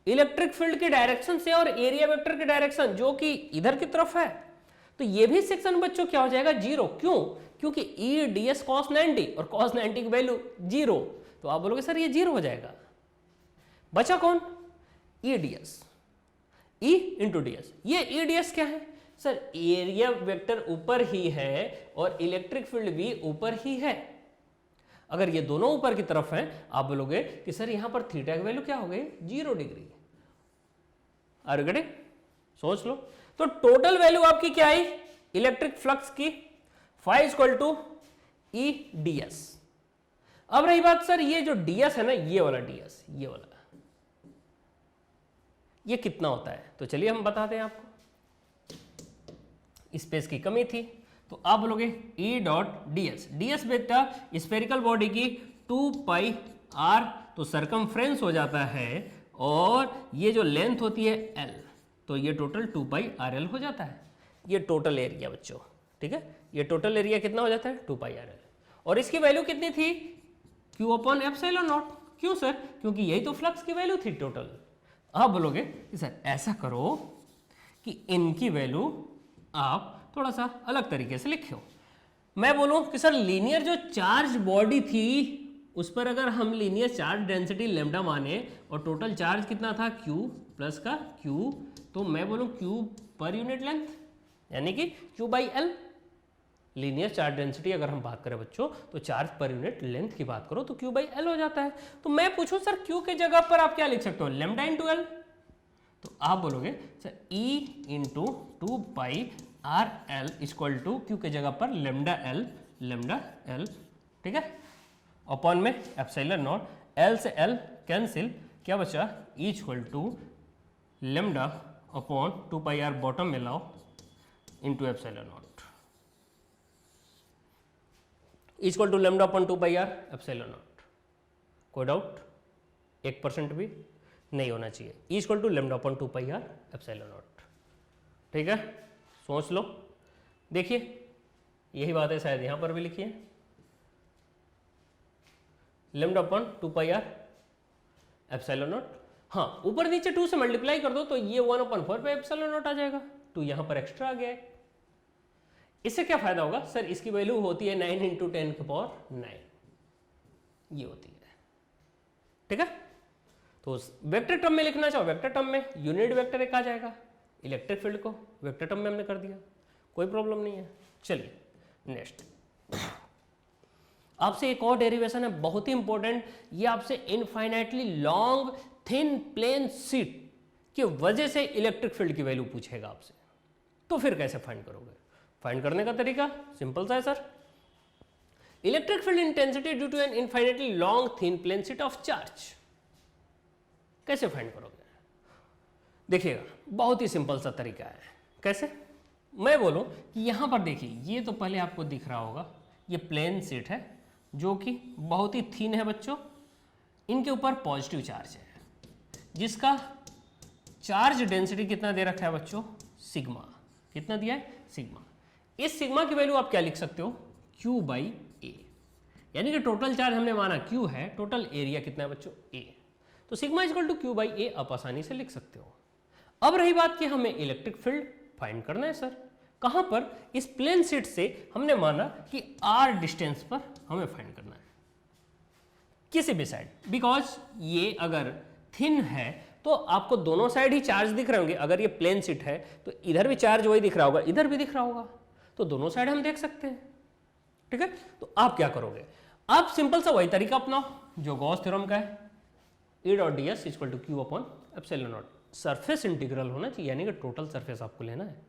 इलेक्ट्रिक फील्ड की डायरेक्शन से और एरिया वेक्टर की डायरेक्शन जो कि इधर की तरफ है, तो ये भी सेक्शन बच्चों क्या हो जाएगा 0। क्यों, क्योंकि ई डीएस कॉस 90 और कॉस 90 की वैल्यू 0, तो आप बोलोगे सर ये 0 हो जाएगा। बचा कौन, ई डीएस, ई इंटू डीएस। ये ई डीएस क्या है सर, एरिया वेक्टर ऊपर ही है और इलेक्ट्रिक फील्ड भी ऊपर ही है। अगर ये दोनों ऊपर की तरफ हैं, आप बोलोगे कि सर यहां पर थीटा की वैल्यू क्या हो गई 0 डिग्री। आर गेटिंग, सोच लो। तो टोटल वैल्यू आपकी क्या आई इलेक्ट्रिक फ्लक्स की, phi equal to E D S. अब रही बात सर ये जो डीएस है ना, ये वाला डीएस, ये वाला, ये कितना होता है, तो चलिए हम बताते हैं आपको। स्पेस की कमी थी तो आप बोलोगे ई डॉट डीएस, डीएस बेटा स्फेरिकल बॉडी की 2 पाई आर, तो सरकमफ्रेंस हो जाता है, और ये जो लेंथ होती है एल, तो ये टोटल 2 पाई आर एल हो जाता है। ये टोटल एरिया बच्चों, ठीक है, ये टोटल एरिया कितना हो जाता है 2 पाई आर एल, और इसकी वैल्यू कितनी थी क्यू अपॉन एप्सिलॉन नॉट, क्यों सर? क्योंकि यही तो फ्लक्स की वैल्यू थी टोटल। आप बोलोगे कि सर ऐसा करो कि इनकी वैल्यू आप थोड़ा सा अलग तरीके से लिखो। मैं बोलूं कि सर लीनियर जो चार्ज बॉडी थी उस पर अगर हम लीनियर चार्ज डेंसिटी लेमडा माने और टोटल चार्ज कितना था Q प्लस का Q, तो मैं बोलूं Q पर यूनिट लेंथ यानी कि Q/L। लीनियर चार्ज डेंसिटी अगर हम बात करें बच्चों तो चार्ज पर यूनिट लेंथ की बात करो तो Q/L हो जाता है। तो मैं पूछूं सर Q के जगह पर आप क्या लिख सकते हो? Lambda into L. तो आप बोलोगे sir E into 2πRL equal to Q के जगह पर लेमडा एल, ठीक है, अपॉन में एप्सिलॉन नॉट, L से L कैंसिल, क्या बचा? E equal to lambda upon 2πR bottom में लाओ into epsilon naught equal to lambda upon 2πR epsilon naught. कोई डाउट? 1% भी नहीं होना चाहिए। E equal to lambda upon 2πR epsilon naught, ठीक है, सोच लो। देखिए यही बात है, शायद यहां पर भी लिखिए lambda upon 2πR epsilon not. हाँ, ऊपर नीचे 2 से मल्टीप्लाई कर दो तो ये 1/4 पे एप्सिलॉन नॉट आ जाएगा। 2 यहां पर एक्स्ट्रा आ गया है। इससे क्या फायदा होगा सर? इसकी वैल्यू होती है 9 इंटू 10 की पावर 9, ये होती है, ठीक है। तो वेक्टर टर्म में लिखना चाहो वेक्टर टर्म में यूनिट वेक्टर एक आ जाएगा, इलेक्ट्रिक फील्ड को वेक्टर टर्म में हमने कर दिया, कोई प्रॉब्लम नहीं है। चलिए नेक्स्ट, आपसे एक और डेरिवेशन है बहुत ही इंपॉर्टेंट। ये आपसे infinitely long thin plane sheet की वजह से इलेक्ट्रिक फील्ड की वैल्यू पूछेगा आपसे, तो फिर कैसे फाइंड करोगे? फाइंड करने का तरीका सिंपल सा है sir, electric field intensity due to an infinitely long thin plane sheet of charge. कैसे फाइंड करोगे? देखिएगा बहुत ही सिंपल सा तरीका है। कैसे? मैं बोलूं कि यहां पर देखिए, ये तो पहले आपको दिख रहा होगा, ये प्लेन शीट है जो कि बहुत ही थिन है बच्चों, इनके ऊपर पॉजिटिव चार्ज है जिसका चार्ज डेंसिटी कितना दे रखा है बच्चों? सिग्मा। कितना दिया है? सिग्मा। इस सिग्मा की वैल्यू आप क्या लिख सकते हो? Q/A, यानी कि टोटल चार्ज हमने माना Q है, टोटल एरिया कितना है बच्चों? A। तो सिग्मा इक्वल टू Q/A आप आसानी से लिख सकते हो। अब रही बात कि हमें इलेक्ट्रिक फील्ड फाइंड करना है सर, कहां पर? इस प्लेन शीट से हमने माना कि R डिस्टेंस पर हमें फाइंड करना है, किसी भी साइड, बिकॉज ये अगर थिन है तो आपको दोनों साइड ही चार्ज दिख रहे होंगे। अगर ये प्लेन शीट है तो इधर भी चार्ज वही दिख रहा होगा, इधर भी दिख रहा होगा, तो दोनों साइड हम देख सकते हैं, ठीक है। तो आप क्या करोगे? आप सिंपल सा वही तरीका अपनाओ जो गॉस थ्योरम का है, E.ds equal to Q upon epsilon naught. Surface integral होना चाहिए, यानी कि टोटल सरफेस आपको लेना है।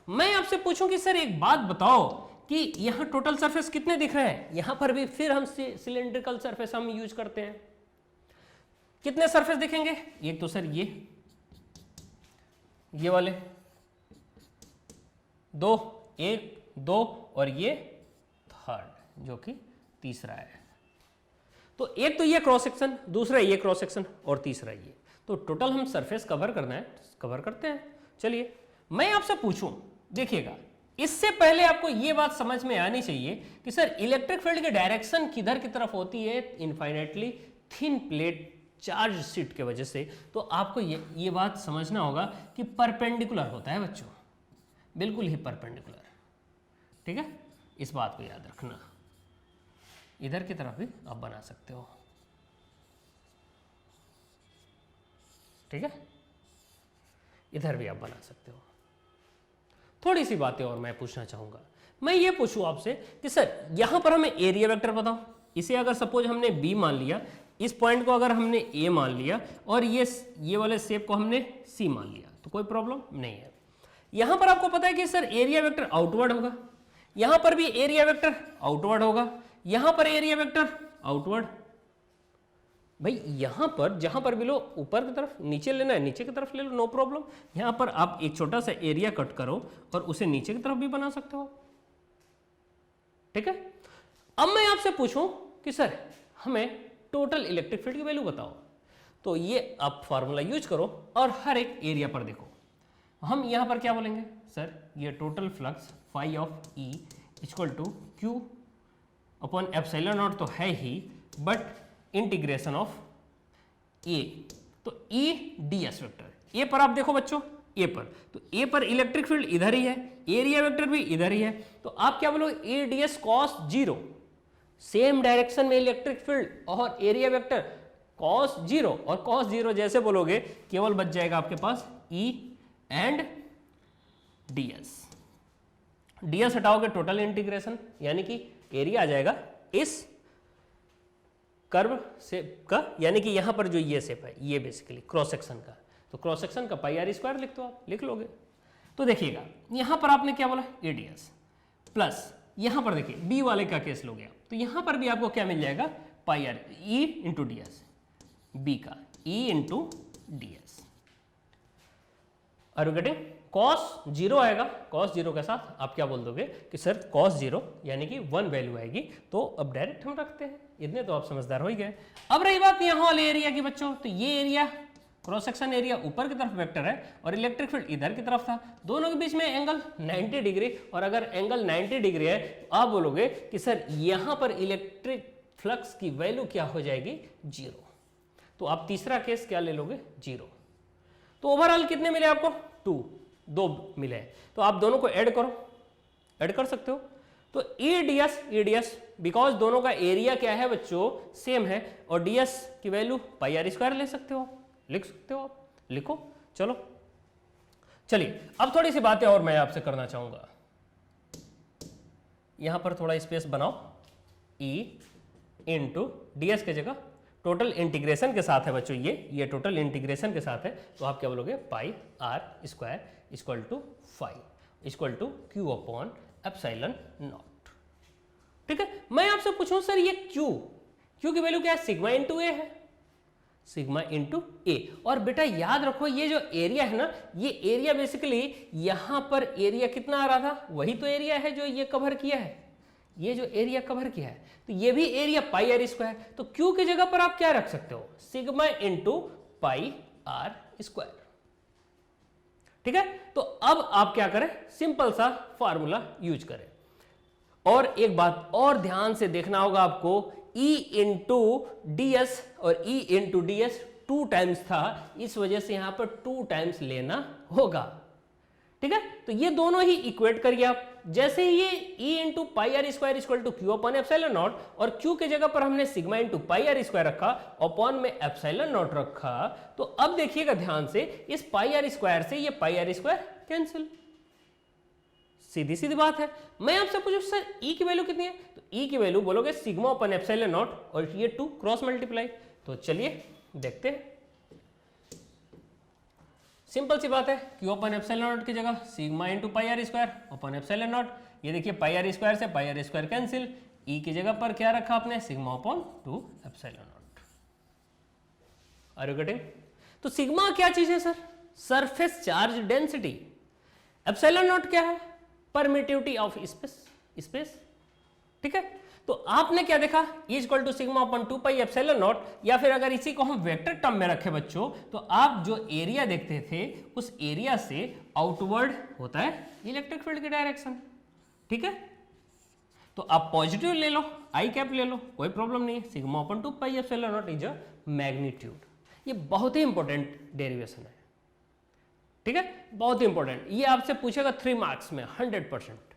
मैं आपसे पूछूं कि सर एक बात बताओ कि यहां टोटल सरफेस कितने दिख रहे हैं? यहां पर भी फिर हम सिलेंड्रिकल सरफेस हम यूज करते हैं। कितने सरफेस दिखेंगे? एक तो सर ये वाले दो, एक दो, और ये थर्ड जो कि तीसरा है। तो एक तो ये क्रॉस सेक्शन, दूसरा ये क्रॉस सेक्शन, और तीसरा ये। तो टोटल हम सरफेस कवर करना है, कवर करते हैं। चलिए मैं आपसे पूछूं, देखिएगा इससे पहले आपको ये बात समझ में आनी चाहिए कि सर इलेक्ट्रिक फील्ड की डायरेक्शन किधर की तरफ होती है? Infinitely thin plate charge sheet के वजह से। तो आपको ये बात समझना होगा कि परपेंडिकुलर होता है बच्चों, बिल्कुल ही परपेंडिकुलर, ठीक है। इस बात को याद रखना। इधर की तरफ भी आप बना सकते हो, ठीक है, इधर भी आप बना सकते हो। थोड़ी सी बातें और मैं पूछना चाहूंगा। मैं ये पूछूं आपसे कि सर यहां पर हमें एरिया वेक्टर बताओ। इसे अगर सपोज हमने B मान लिया, इस पॉइंट को अगर हमने A मान लिया, और ये वाले शेप को हमने C मान लिया, तो कोई प्रॉब्लम नहीं है। यहां पर आपको पता है कि सर एरिया वेक्टर आउटवर्ड होगा, यहां पर भी एरिया वेक्टर आउटवर्ड होगा, यहां पर एरिया वेक्टर आउटवर्ड। भाई यहां पर जहां पर भी लो, ऊपर की तरफ, नीचे लेना है नीचे की तरफ ले लो, नो प्रॉब्लम। यहां पर आप एक छोटा सा एरिया कट करो और उसे नीचे की तरफ भी बना सकते हो, ठीक है। अब मैं आपसे पूछूं कि सर हमें टोटल इलेक्ट्रिक फील्ड की वैल्यू बताओ, तो ये आप फार्मूला यूज करो और हर एक एरिया पर देखो। हम यहां पर क्या बोलेंगे? सर ये total flux phi of E equal to Q upon epsilon not तो है ही, बट इंटीग्रेशन ऑफ ए, तो E d S vector, A पर आप देखो बच्चों, ए पर, तो ए पर इलेक्ट्रिक फील्ड इधर ही है, एरिया वेक्टर भी इधर ही है, तो आप क्या बोलो A D S cos zero, same direction में इलेक्ट्रिक फील्ड और एरिया वेक्टर कॉस जीरो, और कॉस जीरो जैसे बोलोगे केवल बच जाएगा आपके पास E and D S, D S हटाओगे टोटल इंटीग्रेशन, यानी कि एरिया आ जाएगा इस कर्व शेप का, यानी कि यहां पर जो ये शेप है ये बेसिकली क्रॉस सेक्शन का, तो क्रॉस सेक्शन का पाई आर स्क्वायर लिख दो, आप लिख लोगे। तो देखिएगा यहां पर आपने क्या बोला एडीएस प्लस, यहां पर देखिए बी वाले का केस लोगे आप, तो यहां पर भी आपको क्या मिल जाएगा pi R E into D S, B का ई इंटू डी एस, और गेटिंग कॉस जीरो आएगा, कॉस जीरो के साथ आप क्या बोल दोगे कि सर कॉस जीरो यानी कि 1 वैल्यू आएगी, तो अब डायरेक्ट हम रखते हैं, इतने तो आप समझदार हो ही गए। अब रही बात यहाँ वाले एरिया की बच्चों, तो ये एरिया क्रॉस सेक्शन एरिया ऊपर की तरफ वेक्टर है और इलेक्ट्रिक फील्ड इधर की तरफ था, दोनों के बीच में एंगल 90 डिग्री, और अगर एंगल 90 डिग्री है तो आप बोलोगे कि सर यहाँ पर इलेक्ट्रिक फ्लक्स की वैल्यू क्या हो जाएगी जीरो, तो आप तीसरा केस क्या ले लोगे जीरो। तो ओवरऑल कितने मिले आपको 2, 2 मिले, तो आप दोनों को ऐड करो, ऐड कर सकते हो, तो ईडीएस बिकॉज दोनों का एरिया क्या है बच्चों सेम है, और डीएस की वैल्यू पाई आर स्क्वायर ले सकते हो, लिख सकते हो आप, लिखो। चलो चलिए अब थोड़ी सी बातें और मैं आपसे करना चाहूंगा, यहां पर थोड़ा स्पेस बनाओ, ई इंटू डी के जगह टोटल इंटीग्रेशन के साथ है बच्चों, ये टोटल इंटीग्रेशन के साथ है, तो आप क्या बोलोगे pi R square equal to 5 equal to Q upon epsilon naught. ठीक है, मैं आपसे पूछूं सर ये क्यू की वैल्यू क्या है, सिग्मा इंटू ए है, सिग्मा इंटू ए, और बेटा याद रखो ये जो एरिया है ना, ये एरिया बेसिकली यहां पर एरिया कितना आ रहा था, वही तो एरिया है जो ये कवर किया है, ये जो एरिया कवर किया है, तो ये भी एरिया पाई आर स्क्वायर, तो क्यू की जगह पर आप क्या रख सकते हो sigma into pi R square. ठीक है, तो अब आप क्या करें, सिंपल सा फॉर्मूला यूज करें, और एक बात और ध्यान से देखना होगा आपको, E इंटू डी एस और E into D S 2 times था, इस वजह से यहां पर 2 टाइम्स लेना होगा। ठीक है, तो ये दोनों ही इक्वेट करिए आप, जैसे ही ये E into pi R square equal to Q upon epsilon naught, और Q के जगह पर हमने sigma into pi R square रखा, अपॉन में एप्सिलॉन नॉट रखा, तो अब देखिएगा ध्यान से, इस पाई आर स्क्वायर से ये पाई आर स्क्वायर कैंसिल, सीधी सीधी बात है। मैं आपसे पूछूं सर E की वैल्यू कितनी है, तो E की वैल्यू बोलोगे सिग्मा अपॉन एप्सिलॉन नॉट, और ये 2 क्रॉस मल्टीप्लाई, तो चलिए देखते हैं, सिंपल सी बात है, क्यू अपॉन एप्सिलॉन नॉट की जगह sigma into pi R square upon epsilon naught, ये देखिए पाई आर स्क्वायर से pi R square cancel, E की जगह पर क्या रखा आपने sigma upon 2 epsilon naught. Are you getting? तो सिग्मा क्या चीज है sir, surface charge density, epsilon naught क्या है, परमिटिविटी ऑफ स्पेस। ठीक है, तो आपने क्या देखा, E equal to sigma upon 2 pi epsilon naught, या फिर अगर इसी को हम वेक्टर टर्म में रखें बच्चों, तो आप जो एरिया देखते थे उस एरिया से आउटवर्ड होता है इलेक्ट्रिक फील्ड की डायरेक्शन। ठीक है, तो आप पॉजिटिव ले लो, आई कैप ले लो, कोई प्रॉब्लम नहीं है, sigma upon 2 pi epsilon not is a magnitude. ये बहुत ही इंपॉर्टेंट डेरिवेशन है। ठीक है, बहुत ही इंपॉर्टेंट, ये आपसे पूछेगा 3 मार्क्स में 100%।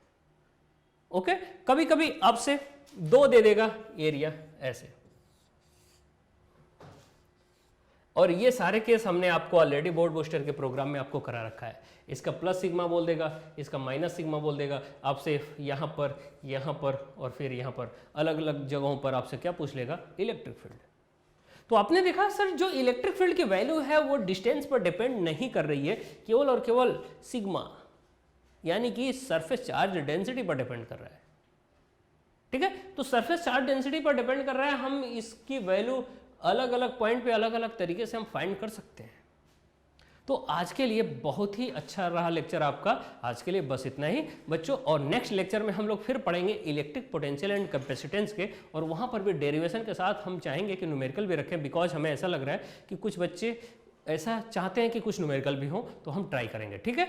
ओके, कभी कभी आपसे 2 दे देगा एरिया ऐसे, और ये सारे केस हमने आपको ऑलरेडी बोर्ड बूस्टर के प्रोग्राम में आपको करा रखा है। इसका प्लस सिग्मा बोल देगा, इसका माइनस सिग्मा बोल देगा, आपसे यहाँ पर और फिर यहाँ पर अलग अलग जगहों पर आपसे क्या पूछ लेगा, इलेक्ट्रिक फील्ड। तो आपने देखा सर जो इलेक्ट्रिक फील्ड की वैल्यू है वो डिस्टेंस पर डिपेंड नहीं कर रही है, केवल और केवल सिग्मा यानी कि सरफेस चार्ज डेंसिटी पर डिपेंड कर रहा है। ठीक है, तो सरफेस चार्ज डेंसिटी पर डिपेंड कर रहा है, हम इसकी वैल्यू अलग अलग पॉइंट पे अलग अलग तरीके से हम फाइंड कर सकते हैं। तो आज के लिए बहुत ही अच्छा रहा लेक्चर आपका, आज के लिए बस इतना ही बच्चों, और नेक्स्ट लेक्चर में हम लोग फिर पढ़ेंगे इलेक्ट्रिक पोटेंशियल एंड कैपेसिटेंस के, और वहाँ पर भी डेरिवेशन के साथ हम चाहेंगे कि न्यूमेरिकल भी रखें, बिकॉज हमें ऐसा लग रहा है कि कुछ बच्चे ऐसा चाहते हैं कि कुछ न्यूमेरिकल भी हो, तो हम ट्राई करेंगे। ठीक है,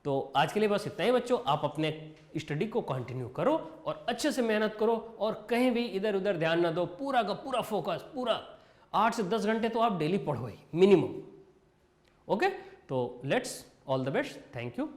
तो आज के लिए बस इतना ही बच्चों, आप अपने स्टडी को कंटिन्यू करो और अच्छे से मेहनत करो और कहीं भी इधर उधर ध्यान ना दो, पूरा का पूरा फोकस, पूरा 8 से 10 घंटे तो आप डेली पढ़ो ही मिनिमम। ओके, तो let's all the best, thank you.